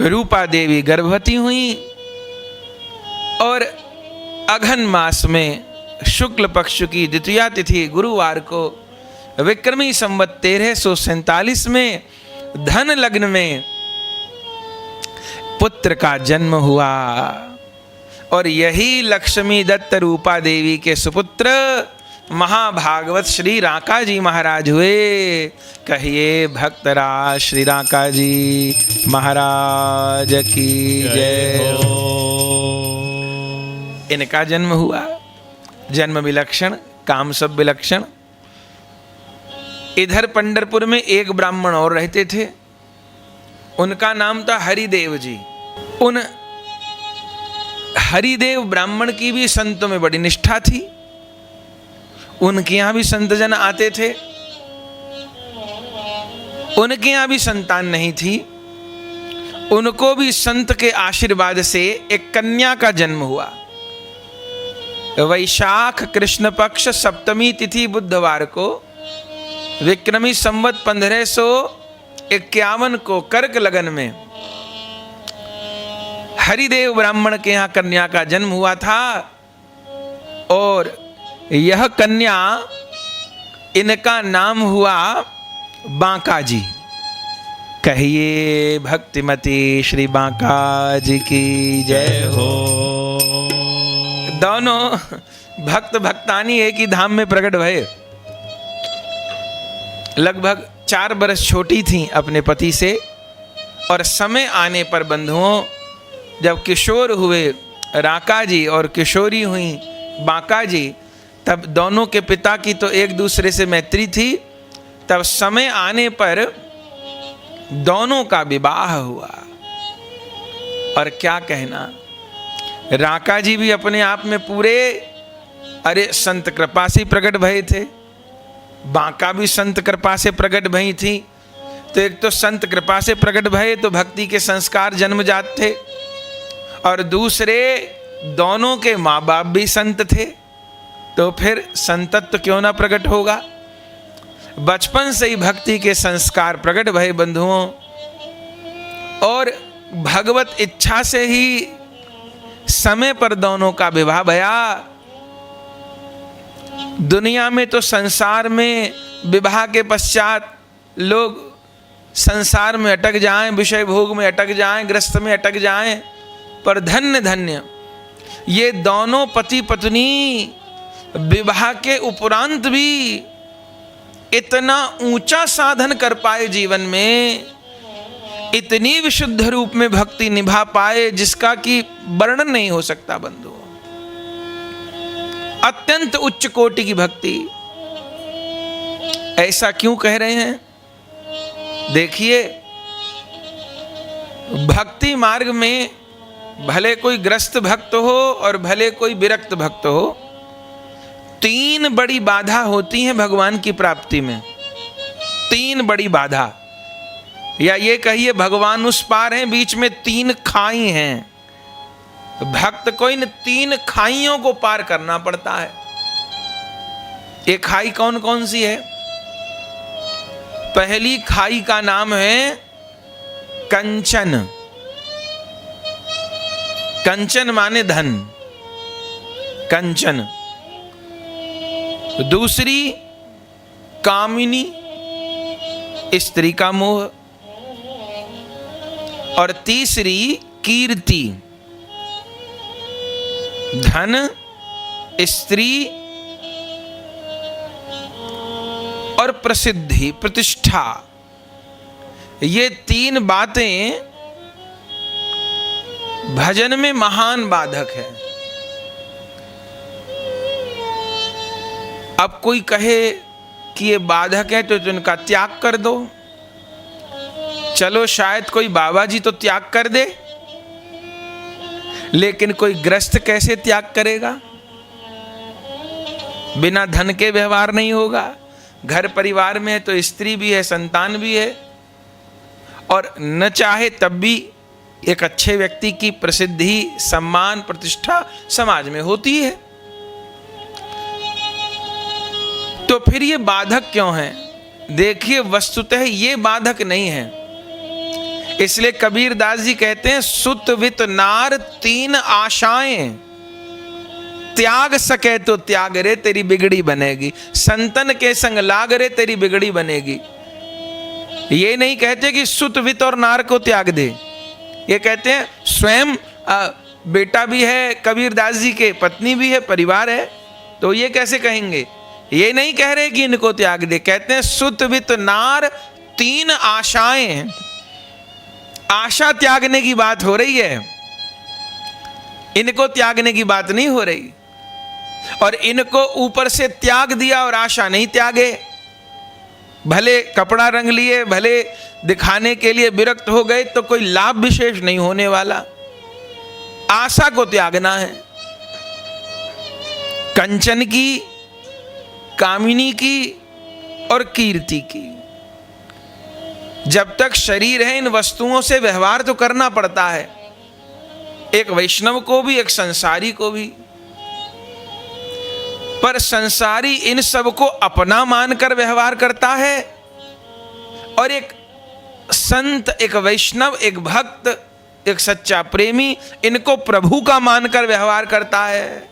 रूपा देवी गर्भवती हुई, और अघन मास में शुक्ल पक्ष की द्वितीया तिथि गुरुवार को विक्रमी संवत 1347 में धन लग्न में पुत्र का जन्म हुआ। और यही लक्ष्मी दत्त रूपा देवी के सुपुत्र महाभागवत श्री राका जी महाराज हुए। कहिए भक्तराज श्री राका जी महाराज की जय हो। इनका जन्म हुआ, जन्म विलक्षण, काम सब विलक्षण। इधर पंढरपुर में एक ब्राह्मण और रहते थे, उनका नाम था हरिदेव जी। उन हरिदेव ब्राह्मण की भी संतों में बड़ी निष्ठा थी। उनके यहाँ भी संत जन आते थे। उनके यहाँ भी संतान नहीं थी। उनको भी संत के आशीर्वाद से एक कन्या का जन्म हुआ। वैशाख कृष्ण पक्ष सप्तमी तिथि बुधवार को विक्रमी संवत 1551 को कर्क लगन में हरिदेव ब्राह्मण के यहाँ कन्या का जन्म हुआ था। और यह कन्या, इनका नाम हुआ बांका जी। कहिए भक्तिमती श्री बांका जी की जय हो। दोनों भक्त भक्तानी एक ही धाम में प्रकट भये। लगभग 4 बरस छोटी थीं अपने पति से, और समय आने पर बंधुओं जब किशोर हुए राका जी और किशोरी हुई बांका जी, तब दोनों के पिता की तो एक दूसरे से मैत्री थी। तब समय आने पर दोनों का विवाह हुआ। और क्या कहना, राका जी भी अपने आप में पूरे संत कृपा से प्रकट भये थे, बांका भी संत कृपा से प्रकट भई थी। तो एक तो संत कृपा से प्रकट भये तो भक्ति के संस्कार जन्मजात थे, और दूसरे दोनों के माँ बाप भी संत थे, तो फिर संतत्व क्यों ना प्रकट होगा। बचपन से ही भक्ति के संस्कार प्रकट भये बंधुओं, और भगवत इच्छा से ही समय पर दोनों का विवाह भया। दुनिया में तो संसार में विवाह के पश्चात लोग संसार में अटक जाएं, विषय भोग में अटक जाएं, ग्रस्त में अटक जाएं, पर धन्य धन्य ये दोनों पति पत्नी विवाह के उपरांत भी इतना ऊंचा साधन कर पाए, जीवन में इतनी विशुद्ध रूप में भक्ति निभा पाए जिसका कि वर्णन नहीं हो सकता बंधु। अत्यंत उच्च कोटि की भक्ति। ऐसा क्यों कह रहे हैं? देखिए, भक्ति मार्ग में भले कोई ग्रस्त भक्त हो और भले कोई विरक्त भक्त हो, तीन बड़ी बाधा होती हैं भगवान की प्राप्ति में। तीन बड़ी बाधा, या ये कहिए भगवान उस पार हैं, बीच में तीन खाई हैं। भक्त को इन तीन खाइयों को पार करना पड़ता है। ये खाई कौन कौन सी है? पहली खाई का नाम है कंचन। कंचन माने धन, कंचन। दूसरी कामिनी, स्त्री का मोह। और तीसरी कीर्ति, धन, स्त्री और प्रसिद्धि, प्रतिष्ठा। ये तीन बातें भजन में महान बाधक है। अब कोई कहे कि ये बाधक है तो इनका त्याग कर दो। चलो, शायद कोई बाबा जी तो त्याग कर दे, लेकिन कोई ग्रस्त कैसे त्याग करेगा? बिना धन के व्यवहार नहीं होगा। घर परिवार में है तो स्त्री भी है, संतान भी है, और न चाहे तब भी एक अच्छे व्यक्ति की प्रसिद्धि, सम्मान, प्रतिष्ठा समाज में होती है। तो फिर ये बाधक क्यों है? देखिए, वस्तुतः ये बाधक नहीं है। इसलिए कबीर दास जी कहते हैं, सुत वित नार तीन आशाएं, त्याग सके तो त्याग रे तेरी बिगड़ी बनेगी, संतन के संग लाग रे तेरी बिगड़ी बनेगी। ये नहीं कहते कि सुत वित और नार को त्याग दे। ये कहते हैं स्वयं बेटा भी है कबीर दास जी के, पत्नी भी है, परिवार है, तो ये कैसे कहेंगे? ये नहीं कह रहे कि इनको त्याग दे। कहते हैं सुत वित नार तीन आशाएं। आशा त्यागने की बात हो रही है, इनको त्यागने की बात नहीं हो रही। और इनको ऊपर से त्याग दिया और आशा नहीं त्यागे। भले कपड़ा रंग लिए, भले दिखाने के लिए विरक्त हो गए, तो कोई लाभ विशेष नहीं होने वाला। आशा को त्यागना है। कंचन की, कामिनी की और कीर्ति की। जब तक शरीर है, इन वस्तुओं से व्यवहार तो करना पड़ता है, एक वैष्णव को भी, एक संसारी को भी। पर संसारी इन सब को अपना मानकर व्यवहार करता है, और एक संत, एक वैष्णव, एक भक्त, एक सच्चा प्रेमी इनको प्रभु का मानकर व्यवहार करता है।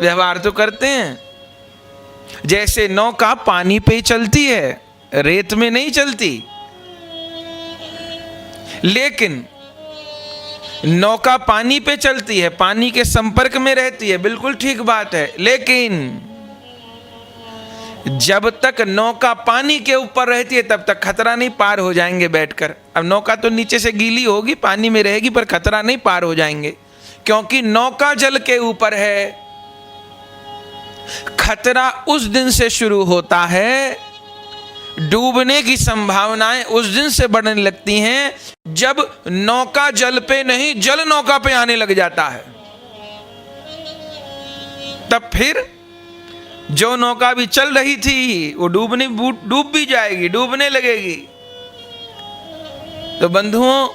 व्यवहार तो करते हैं। जैसे नौका पानी पे चलती है, रेत में नहीं चलती। लेकिन नौका पानी पे चलती है, पानी के संपर्क में रहती है, बिल्कुल ठीक बात है। लेकिन जब तक नौका पानी के ऊपर रहती है तब तक खतरा नहीं, पार हो जाएंगे बैठकर। अब नौका तो नीचे से गीली होगी, पानी में रहेगी, पर खतरा नहीं, पार हो जाएंगे, क्योंकि नौका जल के ऊपर है। खतरा उस दिन से शुरू होता है, डूबने की संभावनाएं उस दिन से बढ़ने लगती हैं जब नौका जल पे नहीं, जल नौका पे आने लग जाता है। तब फिर जो नौका भी चल रही थी वो डूब भी जाएगी, डूबने लगेगी। तो बंधुओं,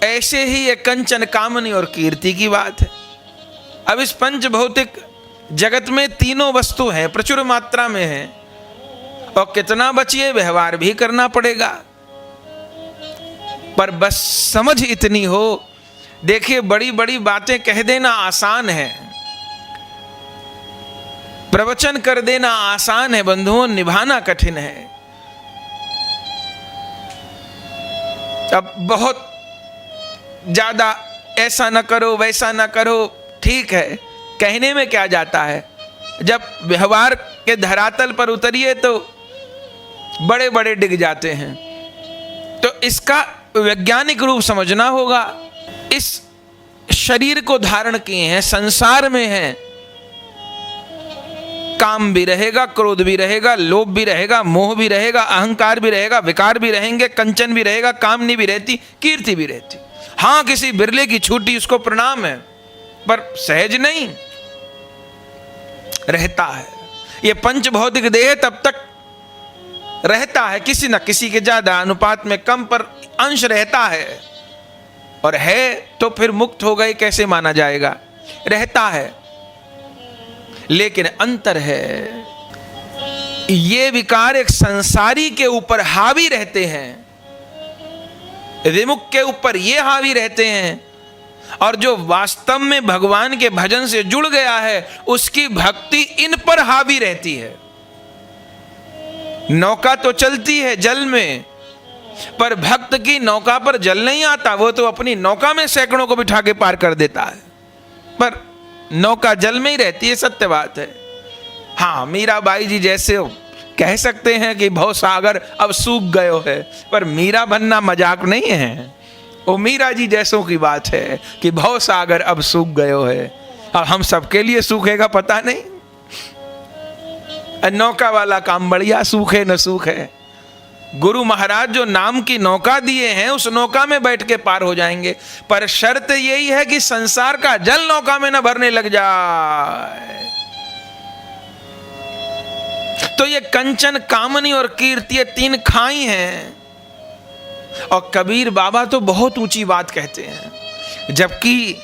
ऐसे ही एक कंचन, कामनी और कीर्ति की बात है। अब इस पंच भौतिक जगत में तीनों वस्तु हैं, प्रचुर मात्रा में हैं, और कितना बचिए व्यवहार भी करना पड़ेगा। पर बस समझ इतनी हो। देखिए, बड़ी बड़ी बातें कह देना आसान है, प्रवचन कर देना आसान है बंधुओं, निभाना कठिन है। अब बहुत ज्यादा ऐसा न करो वैसा न करो, ठीक है, कहने में क्या जाता है, जब व्यवहार के धरातल पर उतरिए तो बड़े बड़े डिग जाते हैं। तो इसका वैज्ञानिक रूप समझना होगा। इस शरीर को धारण किए हैं, संसार में हैं, काम भी रहेगा, क्रोध भी रहेगा, लोभ भी रहेगा, मोह भी रहेगा, अहंकार भी रहेगा, विकार भी रहेंगे, कंचन भी रहेगा, कामनी भी रहती, कीर्ति भी रहती। हाँ, किसी बिरले की छूटी उसको प्रणाम है, पर सहज नहीं रहता है। ये पंच भौतिक देह तब तक रहता है, किसी न किसी के ज्यादा अनुपात में कम पर अंश रहता है, और है तो फिर मुक्त हो गए कैसे माना जाएगा, रहता है। लेकिन अंतर है, ये विकार एक संसारी के ऊपर हावी रहते हैं, विमुख के ऊपर ये हावी रहते हैं, और जो वास्तव में भगवान के भजन से जुड़ गया है उसकी भक्ति इन पर हावी रहती है। नौका तो चलती है जल में, पर भक्त की नौका पर जल नहीं आता, वो तो अपनी नौका में सैकड़ों को बिठा के पार कर देता है, पर नौका जल में ही रहती है, सत्य बात है। हाँ, मीराबाई जी जैसे हो कह सकते हैं कि भव सागर अब सूख गयो है, पर मीरा बनना मजाक नहीं है। वो मीरा जी जैसों की बात है कि भव सागर अब सूख गयो है। अब हम सबके लिए सूखेगा पता नहीं, नौका वाला काम बढ़िया, सूखे न सूखे। गुरु महाराज जो नाम की नौका दिए हैं उस नौका में बैठ के पार हो जाएंगे, पर शर्त यही है कि संसार का जल नौका में न भरने लग जाए। तो ये कंचन, कामनी और कीर्ति, ये तीन खाई हैं। और कबीर बाबा तो बहुत ऊंची बात कहते हैं, जबकि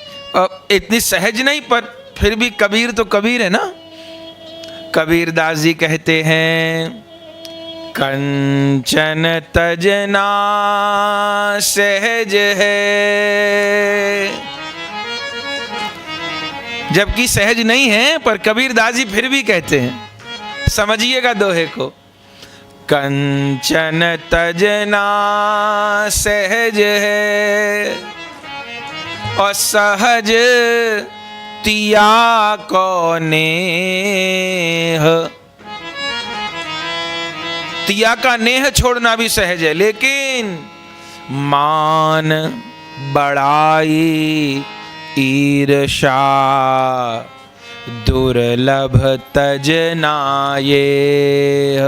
इतनी सहज नहीं, पर फिर भी कबीर तो कबीर है ना। कबीरदास जी कहते हैं, कंचन तजना सहज है, जबकि सहज नहीं है, पर कबीरदास जी फिर भी कहते हैं, समझिएगा दोहे को, कंचन तजना सहज है और सहज तिया को नेह। तिया का नेह छोड़ना भी सहज है, लेकिन मान बड़ाई ईर्षा दुर्लभ तजना ये।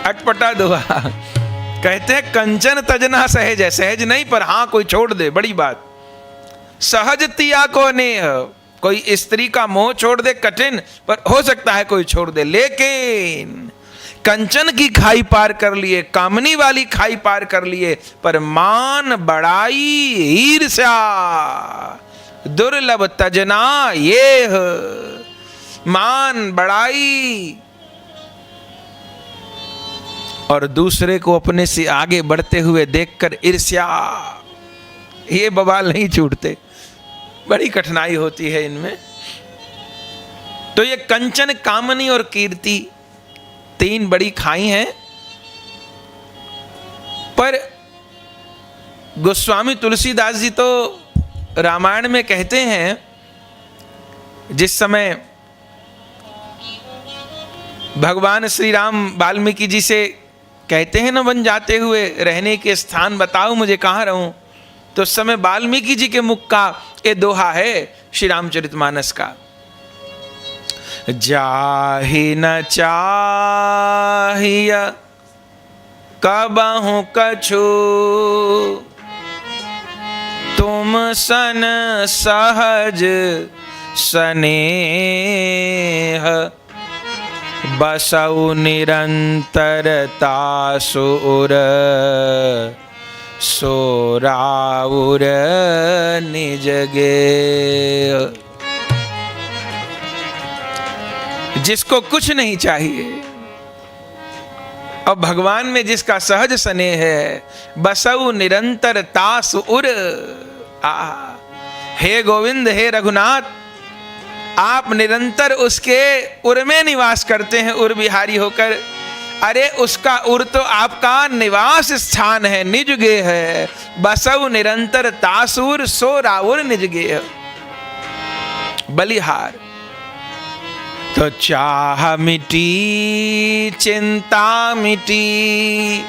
अटपटा दुआ कहते हैं, कंचन तजना सहज है, सहज नहीं पर हाँ कोई छोड़ दे, बड़ी बात। सहज तिया को नेह, कोई स्त्री का मोह छोड़ दे कठिन, पर हो सकता है कोई छोड़ दे। लेकिन कंचन की खाई पार कर लिए, कामनी वाली खाई पार कर लिए, पर मान बड़ाई ईर्ष्या दुर्लभ तजना ये। मान बड़ाई और दूसरे को अपने से आगे बढ़ते हुए देखकर ईर्ष्या, ये बवाल नहीं छूटते, बड़ी कठिनाई होती है इनमें। तो ये कंचन, कामनी और कीर्ति तीन बड़ी खाई हैं। पर गोस्वामी तुलसीदास जी तो रामायण में कहते हैं, जिस समय भगवान श्री राम वाल्मीकि जी से कहते हैं ना, वन जाते हुए रहने के स्थान बताओ मुझे, कहाँ रहूं, तो उस समय वाल्मीकि जी के मुख का ये दोहा है श्री रामचरितमानस का, जाहि न चाहिय कबहु कछु, तुम सन सहज स्नेह, बसउ निरंतरता सुर, सोराउर निज गे। जिसको कुछ नहीं चाहिए और भगवान में जिसका सहज स्नेह है, बसउ निरंतर तास उर। हे गोविंद, हे रघुनाथ, आप निरंतर उसके उर में निवास करते हैं, उर बिहारी होकर। अरे उसका उर तो आपका निवास स्थान है, निज गेह है। बसव निरंतर तासुर, सो राउर निज गेह। बलिहार तो चाह मिटी चिंता मिटी,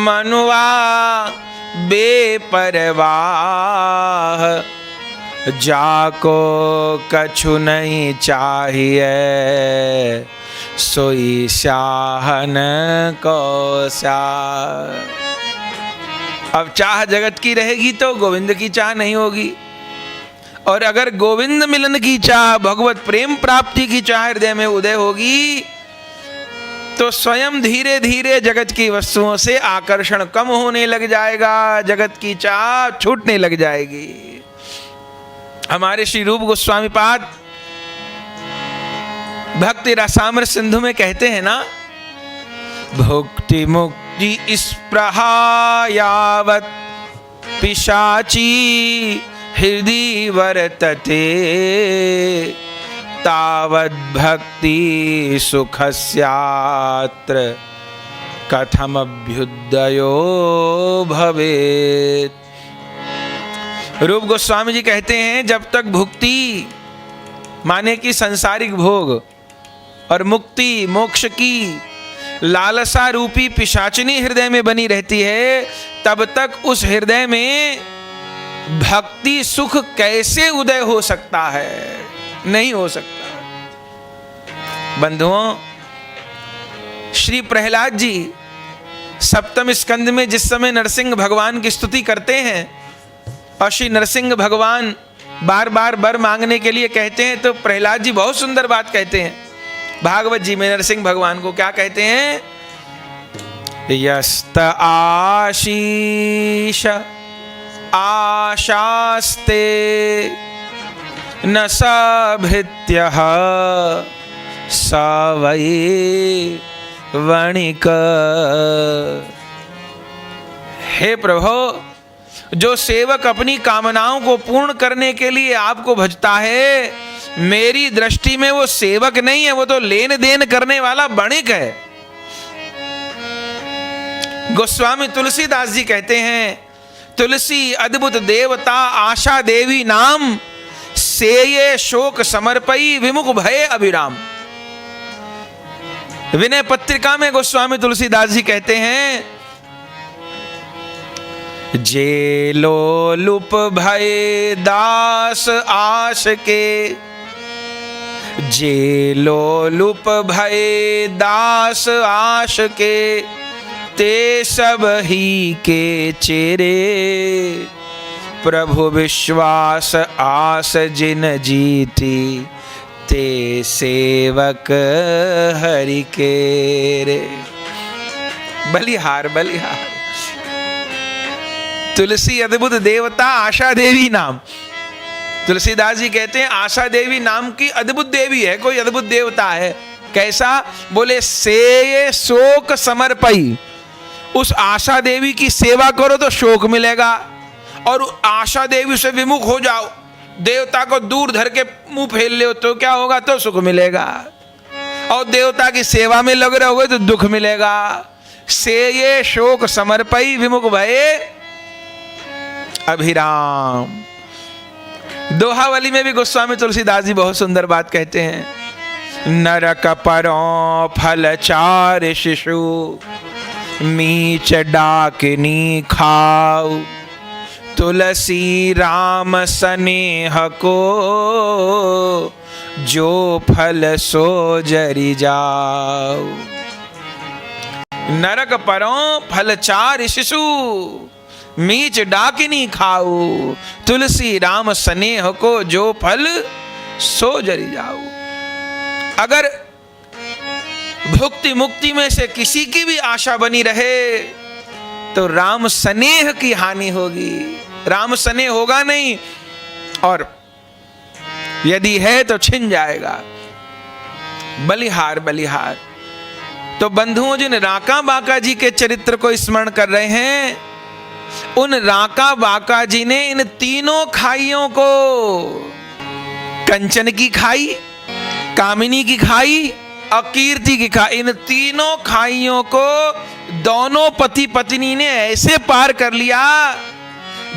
मनुआ बेपरवाह। जाको कछु नहीं चाहिए, सोई शाहन को शाह। अब चाह जगत की रहेगी तो गोविंद की चाह नहीं होगी, और अगर गोविंद मिलन की चाह, भगवत प्रेम प्राप्ति की चाह हृदय में उदय होगी तो स्वयं धीरे धीरे जगत की वस्तुओं से आकर्षण कम होने लग जाएगा, जगत की चाह छूटने लग जाएगी। हमारे श्री रूप गोस्वामी पाद भक्ति रसामृत सिंधु में कहते हैं ना, भुक्ति मुक्ति स्पृहा यावत पिशाची हृदय वर्तते, तावद भक्ति सुखस्यात्र कथम अभ्युदयो भवेत्। रूप गोस्वामी जी कहते हैं, जब तक भुक्ति माने कि सांसारिक भोग और मुक्ति मोक्ष की लालसा रूपी पिशाचिनी हृदय में बनी रहती है, तब तक उस हृदय में भक्ति सुख कैसे उदय हो सकता है? नहीं हो सकता। बंधुओं, श्री प्रहलाद जी सप्तम स्कंद में जिस समय नरसिंह भगवान की स्तुति करते हैं और श्री नरसिंह भगवान बार बार वर मांगने के लिए कहते हैं, तो प्रहलाद जी बहुत सुंदर बात कहते हैं। भागवत जी में नरसिंह भगवान को क्या कहते हैं? यस्त आशीष आशास्ते न सभृत्य स वै वणिक। हे प्रभु, जो सेवक अपनी कामनाओं को पूर्ण करने के लिए आपको भजता है, मेरी दृष्टि में वो सेवक नहीं है, वो तो लेन देन करने वाला वणिक है। गोस्वामी तुलसीदास जी कहते हैं, तुलसी अद्भुत देवता आशा देवी नाम, सेये शोक समर्पई विमुख भय अभिराम। विनय पत्रिका में गोस्वामी तुलसीदास जी कहते हैं, जे लोलुप भय दास आश के, जे लोलुप भय दास आश के, ते सब ही के चेरे, प्रभु विश्वास आस जिन जीती, ते सेवक हरि के रे। बलिहार बलिहार। तुलसी अद्भुत देवता आशा देवी नाम। तुलसीदास जी कहते हैं, आशा देवी नाम की अद्भुत देवी है, कोई अद्भुत देवता है। कैसा? बोले से शोक समर्पई। उस आशा देवी की सेवा करो तो शोक मिलेगा, और आशा देवी से विमुख हो जाओ, देवता को दूर धर के मुंह फेर ले तो क्या होगा? तो सुख मिलेगा। और देवता की सेवा में लग रहे होगे तो दुख मिलेगा। से ये शोक समर्पई विमुख भये अभिराम। दोहावली में भी गोस्वामी तुलसीदास जी बहुत सुंदर बात कहते हैं, नरक परों फल चार शिशु, मीच डाकिनी खाऊ, तुलसी राम स्नेह को, जो फल सो जरि जाऊ। नरक परों फल चार शिशु, मीच डाकिनी खाऊ, तुलसी राम स्नेह को, जो फल सो जरि जाऊ। अगर भुक्ति मुक्ति में से किसी की भी आशा बनी रहे तो राम स्नेह की हानि होगी। राम स्नेह होगा नहीं, और यदि है तो छिन जाएगा। बलिहार बलिहार। तो बंधुओं, जिन राका बाका जी के चरित्र को स्मरण कर रहे हैं, उन राका बाका जी ने इन तीनों खाइयों को, कंचन की खाई, कामिनी की खाई अकीर्ति की खाई, इन तीनों खाइयों को दोनों पति पत्नी ने ऐसे पार कर लिया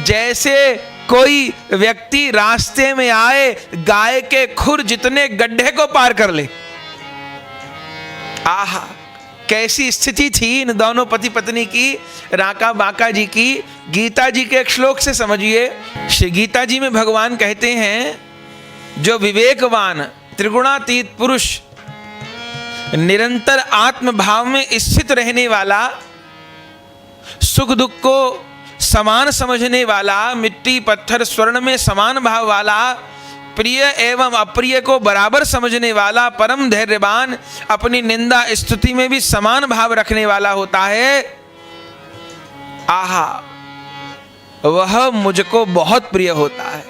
जैसे कोई व्यक्ति रास्ते में आए गाय के खुर जितने गड्ढे को पार कर ले। आहा, कैसी स्थिति थी इन दोनों पति पत्नी की, राका बाका जी की। गीता जी के एक श्लोक से समझिए। श्री गीता जी में भगवान कहते हैं, जो विवेकवान त्रिगुणातीत पुरुष, निरंतर आत्म भाव में स्थित रहने वाला, सुख दुख को समान समझने वाला, मिट्टी पत्थर स्वर्ण में समान भाव वाला, प्रिय एवं अप्रिय को बराबर समझने वाला, परम धैर्यवान, अपनी निंदा स्तुति में भी समान भाव रखने वाला होता है, आहा, वह मुझको बहुत प्रिय होता है।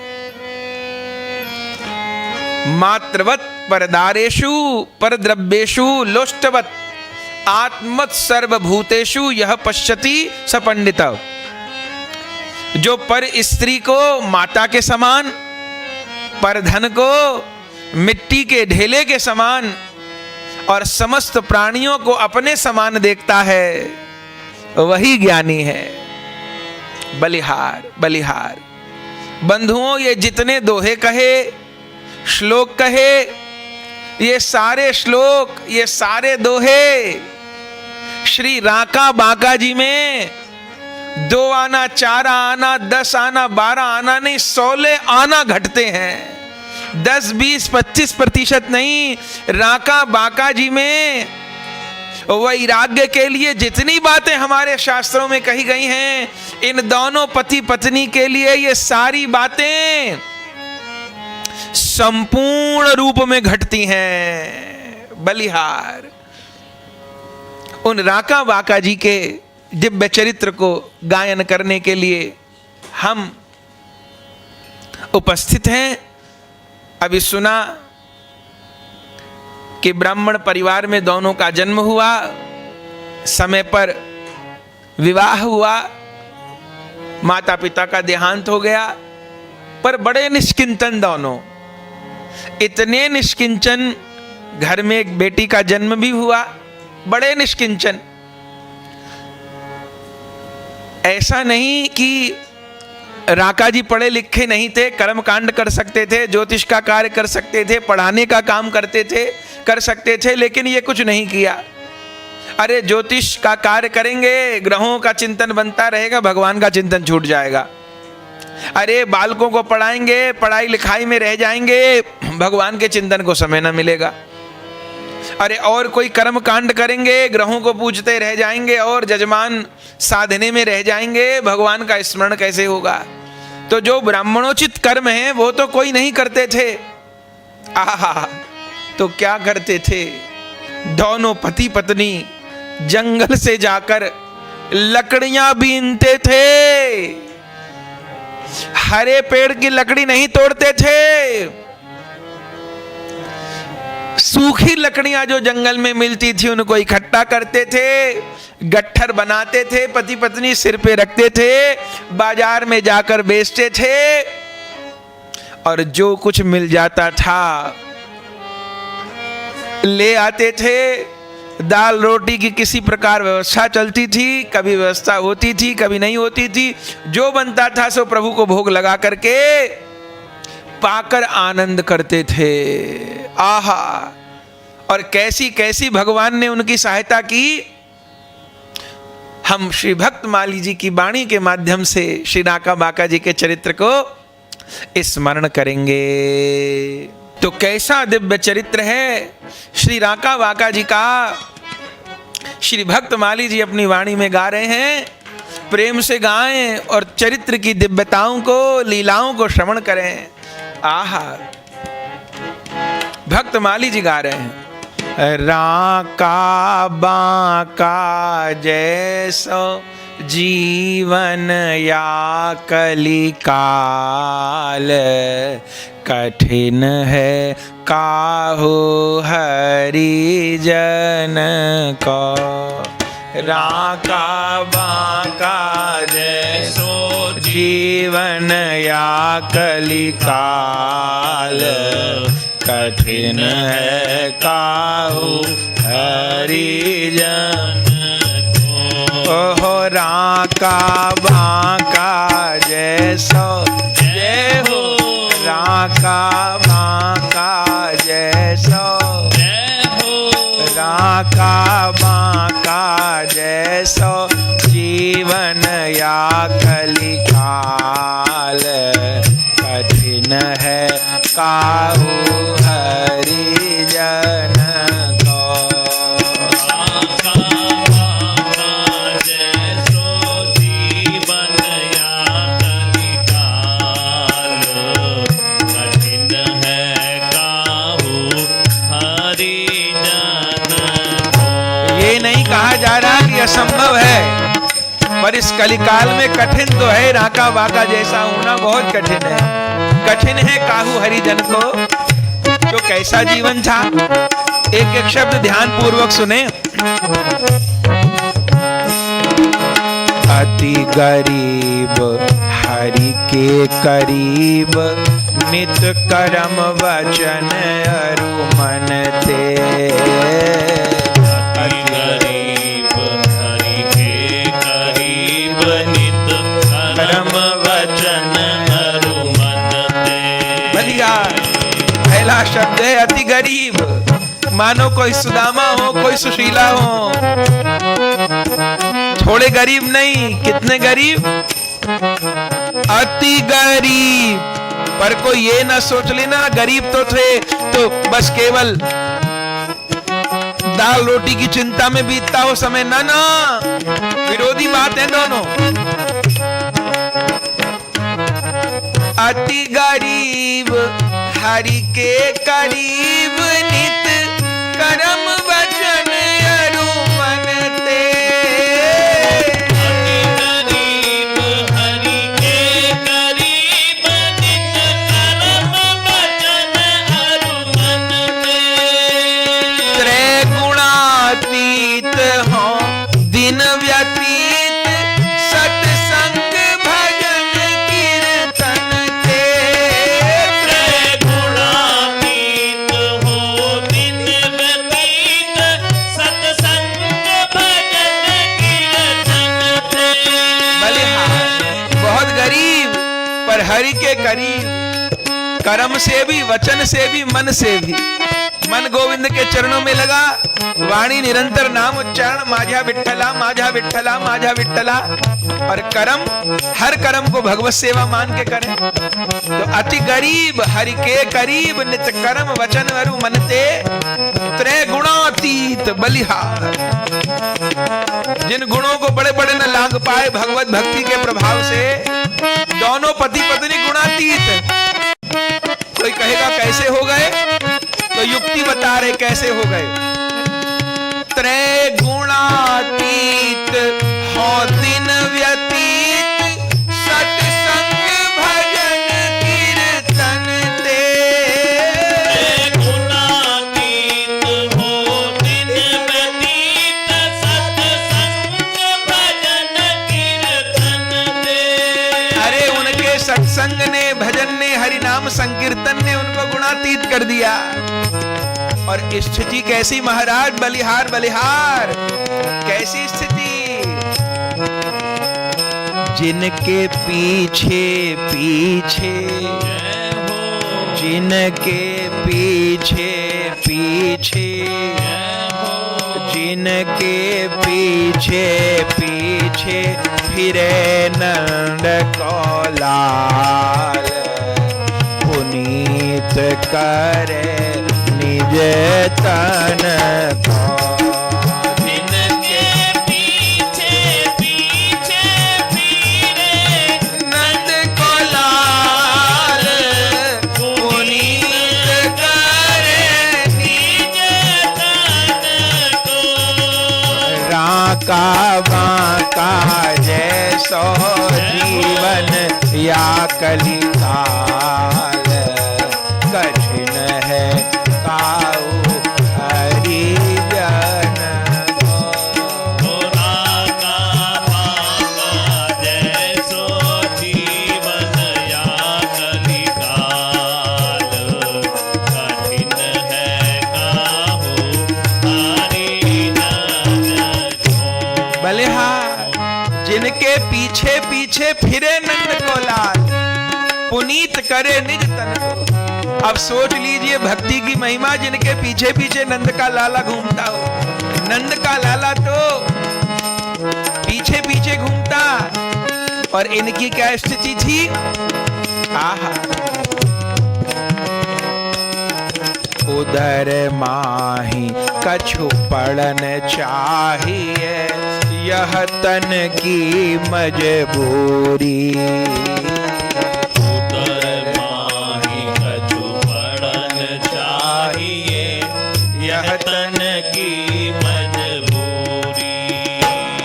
मात्रवत परदारेषु परद्रव्येषु लोष्टवत आत्मत सर्वभूतेषु यह पश्यति स पंडित। जो पर स्त्री को माता के समान, पर धन को मिट्टी के ढेले के समान और समस्त प्राणियों को अपने समान देखता है, वही ज्ञानी है। बलिहार बलिहार। बंधुओं, ये जितने दोहे कहे, श्लोक कहे, ये सारे श्लोक, ये सारे दोहे श्री राका बाका जी में 2 आना, 4 आना, 10 आना, 12 आना नहीं, 16 आना घटते हैं। 10, 20, 25% नहीं। राका बाका जी में वैराग्य के लिए जितनी बातें हमारे शास्त्रों में कही गई हैं, इन दोनों पति पत्नी के लिए ये सारी बातें संपूर्ण रूप में घटती हैं। बलिहार। उन राका बाका जी के दिव्य चरित्र को गायन करने के लिए हम उपस्थित हैं। अभी सुना कि ब्राह्मण परिवार में दोनों का जन्म हुआ, समय पर विवाह हुआ, माता पिता का देहांत हो गया, पर बड़े निष्किंचन दोनों, इतने निष्किंचन, घर में एक बेटी का जन्म भी हुआ, बड़े निष्किंचन। ऐसा नहीं कि राका जी पढ़े लिखे नहीं थे, कर्म कांड कर सकते थे, ज्योतिष का कार्य कर सकते थे, पढ़ाने का काम करते थे, कर सकते थे, लेकिन ये कुछ नहीं किया। अरे ज्योतिष का कार्य करेंगे, ग्रहों का चिंतन बनता रहेगा, भगवान का चिंतन छूट जाएगा। अरे बालकों को पढ़ाएंगे, पढ़ाई लिखाई में रह जाएंगे, भगवान के चिंतन को समय न मिलेगा। अरे और कोई कर्म कांड करेंगे, ग्रहों को पूजते रह जाएंगे और जजमान साधने में रह जाएंगे, भगवान का स्मरण कैसे होगा। तो जो ब्राह्मणोचित कर्म है वो तो कोई नहीं करते थे। आहा, तो क्या करते थे? दोनों पति पत्नी जंगल से जाकर लकड़ियां बीनते थे। हरे पेड़ की लकड़ी नहीं तोड़ते थे, सूखी लकड़ियां जो जंगल में मिलती थी उनको इकट्ठा करते थे, गट्ठर बनाते थे, पति पत्नी सिर पे रखते थे, बाजार में जाकर बेचते थे, और जो कुछ मिल जाता था ले आते थे। दाल रोटी की किसी प्रकार व्यवस्था चलती थी, कभी व्यवस्था होती थी, कभी नहीं होती थी। जो बनता था सो प्रभु को भोग लगा करके पाकर आनंद करते थे। आहा, और कैसी कैसी भगवान ने उनकी सहायता की। हम श्री भक्त माली जी की वाणी के माध्यम से श्री राका बाका जी के चरित्र को स्मरण करेंगे। तो कैसा दिव्य चरित्र है श्री राका बाका जी का। श्री भक्त माली जी अपनी वाणी में गा रहे हैं, प्रेम से गाएं और चरित्र की दिव्यताओं को, लीलाओं को श्रवण करें। आहा, भक्त माली जी गा रहे हैं, राका बाका जैसो जीवन या कलिकाल, कठिन है काहू हरि जन को। राका बाका जैसो जीवन या कलिकाल, कठिन है काहू हरिजन को। ओहो राका बाका जैसो जय हो, राका बाका जैसो जय हो, राका बाका जैसो जीवन या कलिकाल कठिन है काहू हरिजन को। आका बाका जैसो जीवन या कलिकाल कठिन है काहू हरिजन को। ये नहीं कहा जा रहा कि असंभव है, पर इस कलिकाल में कठिन तो है। राका बाका जैसा होना बहुत कठिन है। कठिन है काहू हरिजन को। तो कैसा जीवन था, एक एक शब्द ध्यान पूर्वक सुने। अति गरीब हरि के करीब, नित कर्म वचन अरु मन ते। अति गरीब हरि के करीब, नित कर्म वचन अरु मन ते। बढ़िया पहला शब्द है अति गरीब। मानो कोई सुदामा हो, कोई सुशीला हो, थोड़े गरीब नहीं, कितने गरीब, अति गरीब। पर कोई ये ना सोच लेना गरीब तो थे तो बस केवल दाल रोटी की चिंता में बीतता हो समय, ना ना, विरोधी बात है दोनों। अति गरीब हरि के करीब, नित कर्म वचन अरु मन ते। अति गरीब हरि के करीब, नित कर्म वचन अरु मन ते। त्रैगुणातीत हो दिन व्यतीत, सत्संग भजन कीर्तन ते। त्रैगुणातीत हो दिन व्यतीत, सत्संग भजन कीर्तन ते। बलिहार बहुत गरीब पर हरि के करीब, कर्म से भी, वचन से भी, मन से भी। मन गोविंद के चरणों में लगा, वाणी निरंतर नाम उच्चारण, माझा विठ्ठला माझा विठ्ठला माझा विठ्ठला। और कर्म, हर कर्म को भगवत सेवा मान के करें। तो अति गरीब हरि के करीब, नित कर्म वचन अरु मन ते। त्रैगुणातीत बलिहार, जिन गुणों को बड़े बड़े न लांग पाए भगवत भक्ति के प्रभाव से, दोनों पति पत्नी गुणातीत। कोई कहेगा कैसे हो गए, तो युक्ति बता रहे कैसे हो गए। त्रैगुणातीत हो दिन व्यतीत, सत्संग भजन कीर्तन ते। त्रैगुणातीत हो दिन व्यतीत, सत्संग भजन कीर्तन ते। अरे उनके सत्संग ने, भजन ने, हरि नाम संकीर्तन ने उनको गुणातीत कर दिया। और स्थिति कैसी महाराज, बलिहार बलिहार, कैसी स्थिति। जिनके पीछे पीछे, जय हो, जिनके पीछे पीछे, जय हो, जिनके पीछे पीछे फिरे नंद को लाल, पुनीत करे निज तन को। जिनके पीछे पीछे फिरे नंद को लाल, पुनीत करे निज तन को। राका बाका जैसो जीवन या कलिकाल, कठिन है काहू हरिजन को। राका बाका जैसो जीवन या कलिकाल, कठिन पुनीत करे निज तन को। अब सोच लीजिए भक्ति की महिमा, जिनके पीछे पीछे नंद का लाला घूमता हो। नंद का लाला तो पीछे पीछे घूमता, और इनकी क्या स्थिति थी? आहा, उदर माही कछु पड़न चाहिए, यह तन की मजबूरी। उदर माही कछु पड़न चाहिए, यह तन की मजबूरी।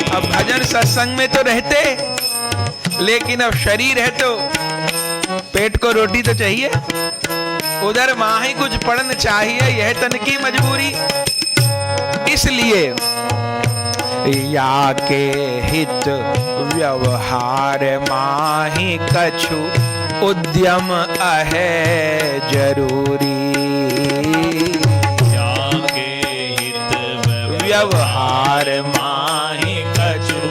अब भजन सत्संग में तो रहते, लेकिन अब शरीर है तो पेट को रोटी तो चाहिए। उधर माही कुछ पड़न चाहिए, यह तन की मजबूरी। इसलिए या के हित व्यवहार माही कछु उद्यम अहे जरूरी। या के हित व्यवहार माही कछु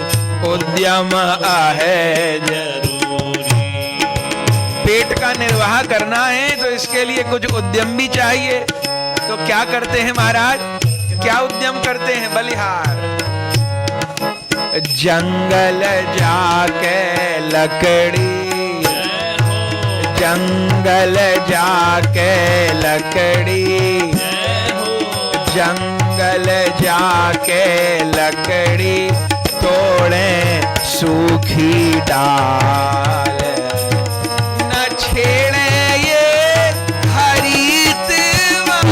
उद्यम अहे जरूरी। पेट का निर्वाह करना है तो इसके लिए कुछ उद्यम भी चाहिए। तो क्या करते हैं महाराज? क्या उद्यम करते हैं? बलिहार। जंगल जाके लकड़ी, जंगल जाके लकड़ी, जंगल जाके लकड़ी तोड़े सूखी डाल। न छेड़े ये हरित वन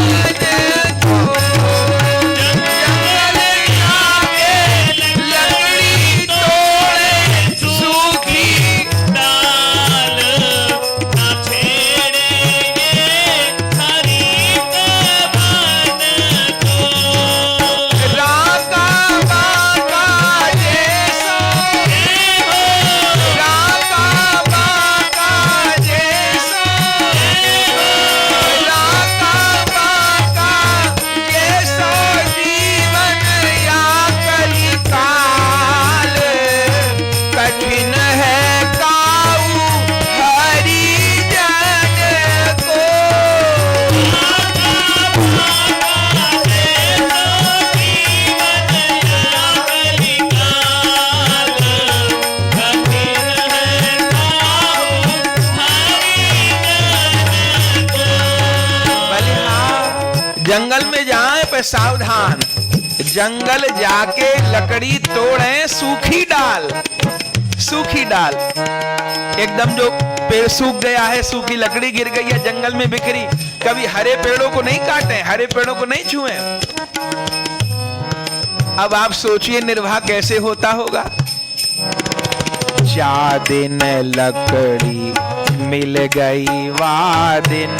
को, जंगल जाके लकड़ी तोड़े सूखी डाल। ना छेड़ेंगे हरित वन को। राका बाका जैसा, राका बाका जैसा, राका बाका जैसा जीवन या कलिकाल। कठिन है काऊ हरिजन को। जंगल में जाए पर सावधान, जंगल जाके लकड़ी तोड़े सूखी डाल। सूखी डाल, एकदम जो पेड़ सूख गया है, सूखी लकड़ी गिर गई है जंगल में बिखरी, कभी हरे पेड़ों को नहीं काटें, हरे पेड़ों को नहीं छुएं। अब आप सोचिए निर्वाह कैसे होता होगा। जा दिन लकड़ी मिल गई वा दिन,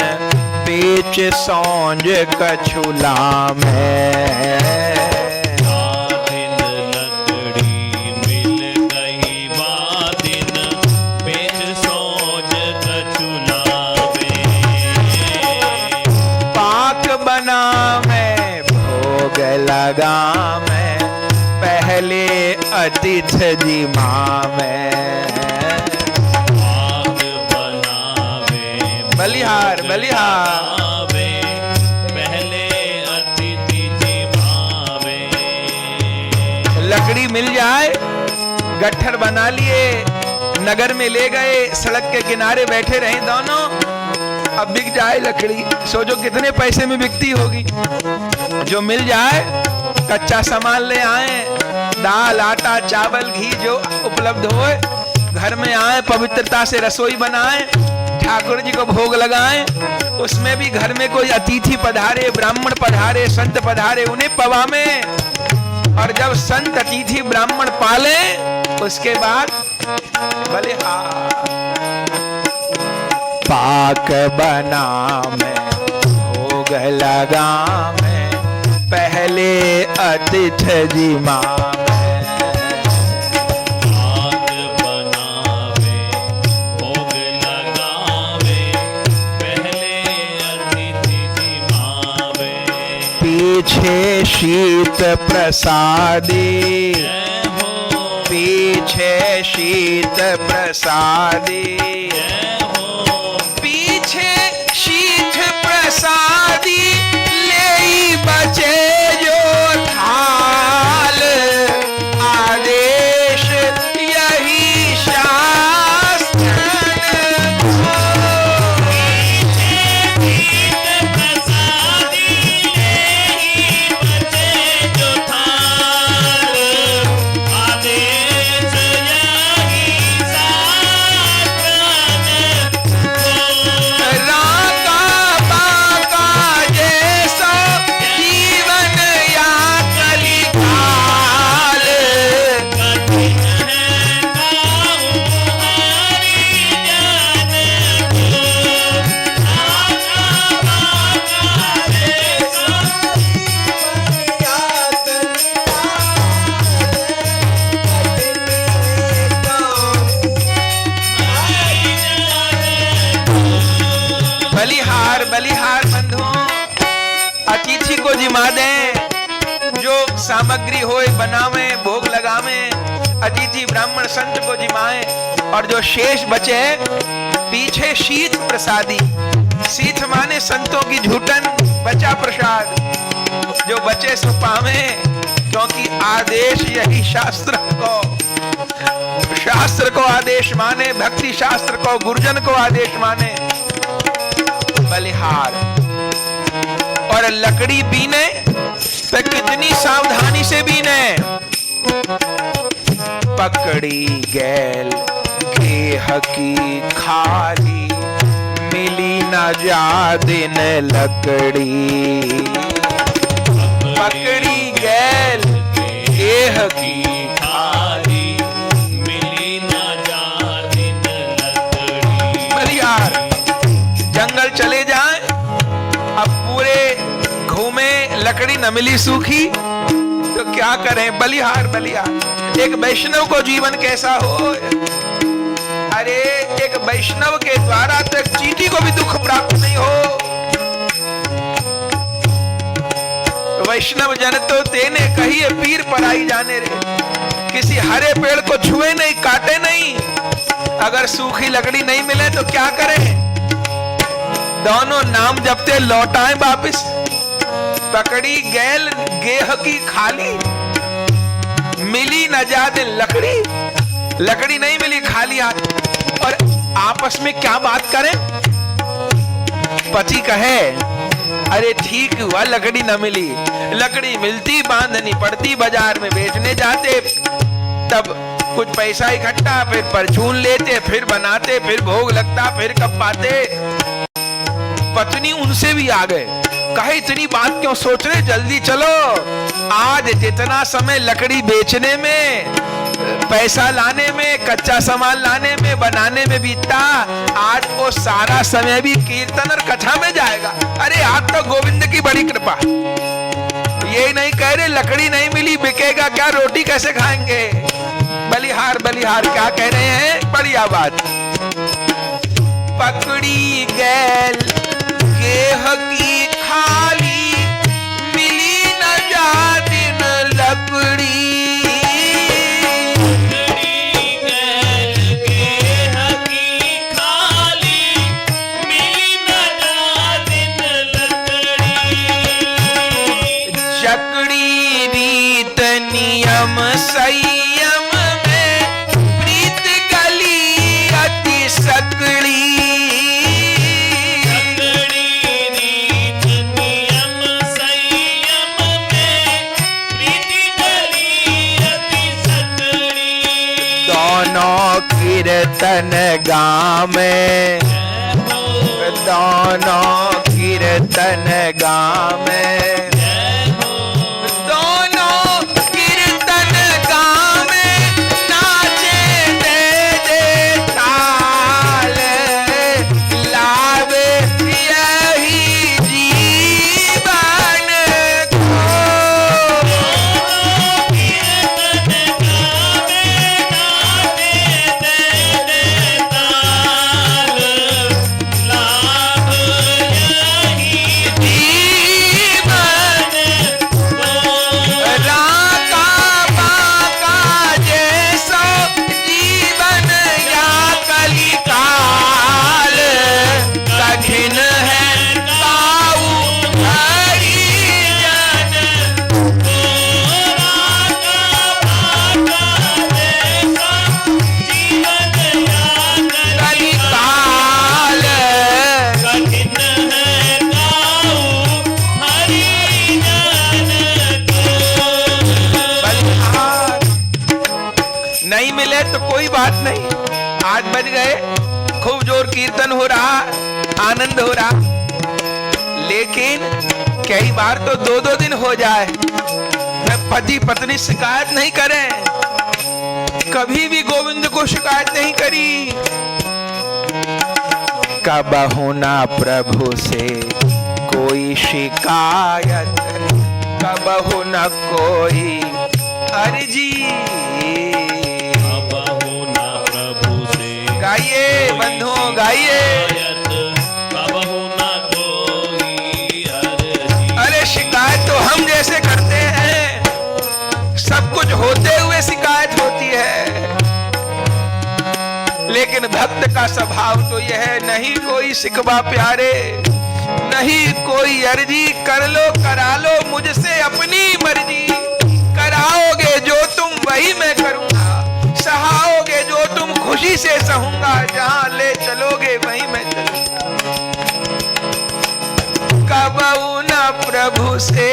बेच सौंज कछुला में। दिन लकड़ी मिल गई बा दिन, बेच सोच कछुला में। पाक बना में भोग लगा में, पहले अतिथ जी माँ में। आग बनावे बलिहार बलिहार। आवे, पहले अतिथि जिमावे। लकड़ी मिल जाए, गट्ठर बना लिए, नगर में ले गए, सड़क के किनारे बैठे रहे दोनों। अब बिक जाए लकड़ी, सोचो कितने पैसे में बिकती होगी। जो मिल जाए, कच्चा सामान ले आए, दाल आटा चावल घी जो उपलब्ध होए, घर में आए, पवित्रता से रसोई बनाए, ठाकुर जी को भोग लगाएं। उसमें भी घर में कोई अतिथि पधारे, ब्राह्मण पधारे, संत पधारे, उन्हें पवामे। और जब संत अतिथि ब्राह्मण पाले, उसके बाद बलिहार। पाक बना में भोग लगा में, पहले अतिथ जी माँ में। आग बनावे भोग लगावे, पहले अतिथि जिमावे। पीछे शीत प्रसादी, जय हो पीछे शीत प्रसादी, जय हो जिमा दें, जो सामग्री होए बनावे, भोग लगावे, अतिथि ब्राह्मण संत को जिमाए, और जो शेष बचे पीछे शीत प्रसादी। शीत माने संतों की झूठन, बचा प्रसाद, जो बचे सो पावे, क्योंकि आदेश यही शास्त्र को आदेश माने, भक्ति शास्त्र को, गुरुजन को आदेश माने। बलिहार और लकड़ी बीने तो कितनी सावधानी से बीने। पकड़ी गैल गेह की खाली, मिली न जा दिन लकड़ी। पकड़ी गैल गेह की खाली, मिली न जा दिन लकड़ी। बलिहार जंगल चले जाएं, अब पूरे घूमे, लकड़ी न मिली सूखी, तो क्या करें। बलिहार बलिहार। एक वैष्णव को जीवन कैसा हो। अरे एक वैष्णव के द्वारा तक चींटी को भी दुख प्राप्त नहीं हो। वैष्णव जन तो तेने कही है, पीर पर आई जाने रे। किसी हरे पेड़ को छुए नहीं, काटे नहीं। अगर सूखी लकड़ी नहीं मिले तो क्या करें। दोनों नाम जपते लौटाएं वापिस। पकड़ी गैल गेह की खाली, मिली न जादे लकड़ी। लकड़ी नहीं मिली, खाली हाथ। और आपस में क्या बात करें। पति कहे, अरे ठीक हुआ लकड़ी न मिली, लकड़ी मिलती बांधनी पड़ती, बाजार में बेचने जाते, तब कुछ पैसा इकट्ठा, फिर परचून लेते, फिर बनाते, फिर भोग लगता, फिर कब पाते। पत्नी उनसे भी आ गए, कहे इतनी बात क्यों सोच रहे, जल्दी चलो। आज जितना समय लकड़ी बेचने में, पैसा लाने में, कच्चा सामान लाने में, बनाने में बीतता, आज वो सारा समय भी कीर्तन और कथा में जाएगा। अरे आज तो गोविंद की बड़ी कृपा। ये नहीं कह रहे लकड़ी नहीं मिली, बिकेगा क्या, रोटी कैसे खाएंगे। बलिहार बलिहार क्या कह रहे हैं, बढ़िया बात। पकड़ी गैल गेह की खाली, मिली न जा दिन लकड़ी। पकड़ी गैल गेह की खाली, मिली न जा दिन लकड़ी। जकड़ी रीत नियम संयम में, प्रीत गली अति सकड़ी। कीर्तन गामे, दोनों कीर्तन गामे, दोनों कीर्तन गामे, नाचे दे दे ताल, लावे यही जीवन को। नहीं मिले तो कोई बात नहीं, 8 बज गए, खूब जोर कीर्तन हो रहा, आनंद हो रहा, लेकिन कई बार तो 2-2 दिन हो जाए, पति पत्नी शिकायत नहीं करें, कभी भी गोविंद को शिकायत नहीं करी। कबहु ना प्रभु से कोई शिकायत, कबहु न कोई अर्जी। कबहु न प्रभु से गाइए बंधुओं गाइए। कबहु न कोई अर्जी। अरे शिकायत तो का स्वभाव तो यह है, नहीं कोई सिकवा प्यारे, नहीं कोई अर्जी, कर लो करा लो मुझसे अपनी मर्जी। कराओगे जो तुम वही मैं करूंगा, सहाओगे जो तुम खुशी से सहूंगा, जहां ले चलोगे वहीं मैं चलूंगा। कबहू न प्रभु से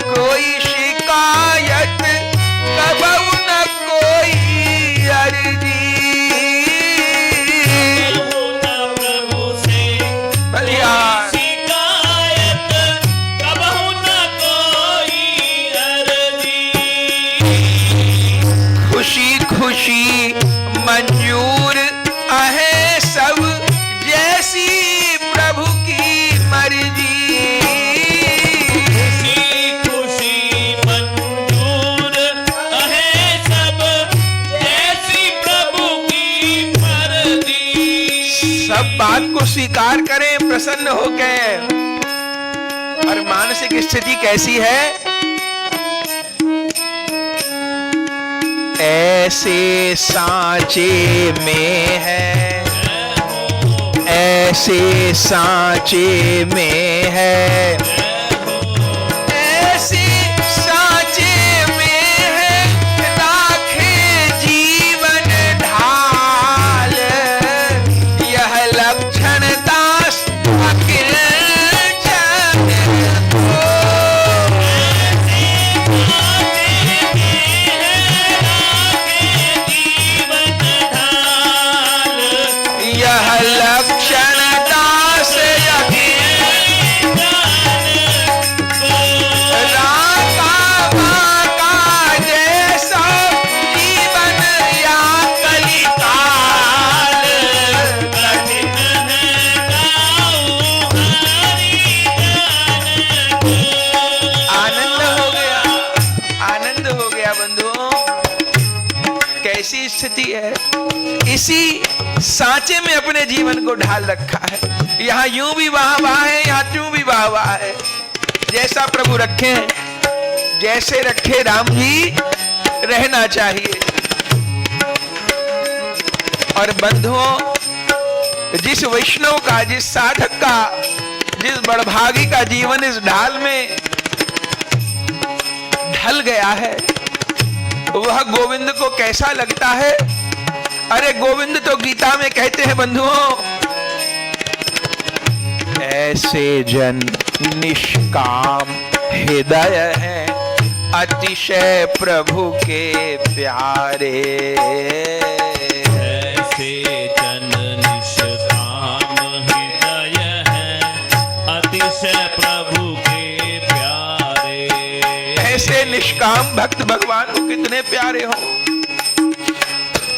कोई शिकायत, कबहू न कोई अर्जी। कबहू न प्रभु से बलिया शिकायत, कबहू न कोई अर्जी। खुशी खुशी मंजूर आहे सब, जैसी प्रभु की मर्जी। खुशी खुशी मंजूर है सब, जैसी प्रभु की मर्जी। सब बात को स्वीकार करें प्रसन्न होकर। और मानसिक स्थिति कैसी है? ऐसे सांचे में है, ऐसे सांचे में है, ऐसे सांचे में है, राखे जीवन ढाल। यह लक्षण दास अकिल जन को। यह लक्षण दास अकिल राका वाका जैसा जीवन या कलिकाल। आनंद हो गया, आनंद हो गया बंधुओं। कैसी स्थिति है? इसी सांचे में अपने जीवन को ढाल रखा है। यहाँ यूं भी वाह वाह है, यहाँ त्यों भी वाह वाह है। जैसा प्रभु रखे, जैसे रखे राम जी रहना चाहिए। और बंधुओं, जिस वैष्णव का, जिस साधक का, जिस बड़भागी का जीवन इस ढाल में ढल गया है, वह गोविंद को कैसा लगता है? अरे गोविंद तो गीता में कहते हैं बंधुओं, ऐसे जन निष्काम हृदय हैं, अतिशय प्रभु के प्यारे। ऐसे जन निष्काम हृदय हैं, अतिशय प्रभु के प्यारे। ऐसे निष्काम भक्त भगवान को कितने प्यारे हों।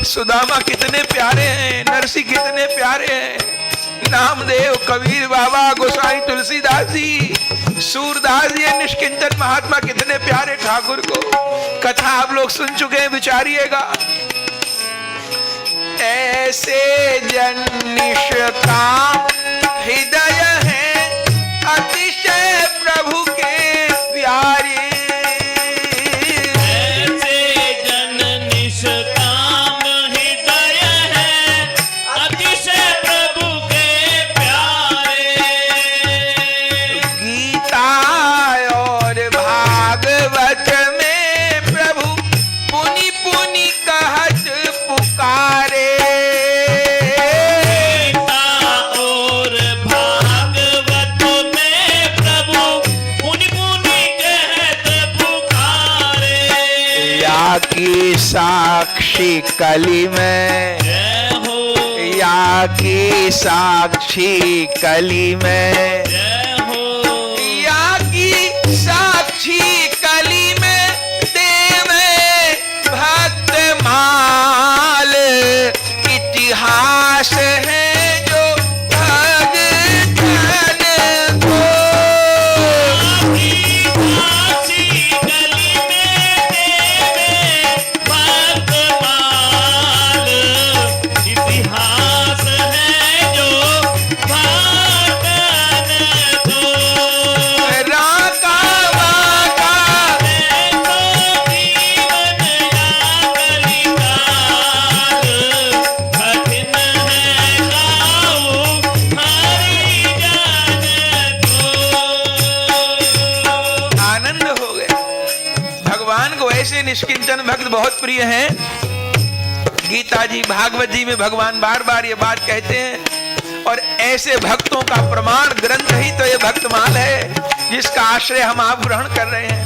सुदामा कितने प्यारे हैं, नरसी कितने प्यारे हैं, नामदेव, कबीर बाबा, गोसाई तुलसीदास जी, सूरदास जी, निष्किंचन महात्मा कितने प्यारे ठाकुर को। कथा आप लोग सुन चुके हैं, विचारिएगा। ऐसे जन निष्काम हृदय हैं, अतिशय प्रभु के प्यारे। की साक्षी कली में, या की साक्षी कली में, या की साक्षी कली में, देवे भक्त माल। इतिहास है जो भगतन को। इतिहास है जो भगतन निष्किंचन भक्त बहुत प्रिय हैं। गीता जी, भागवत जी में भगवान बार बार ये बात कहते हैं, और ऐसे भक्तों का प्रमाण ग्रंथ ही तो ये भक्तमाल है जिसका आश्रय हम आप ग्रहण कर रहे हैं।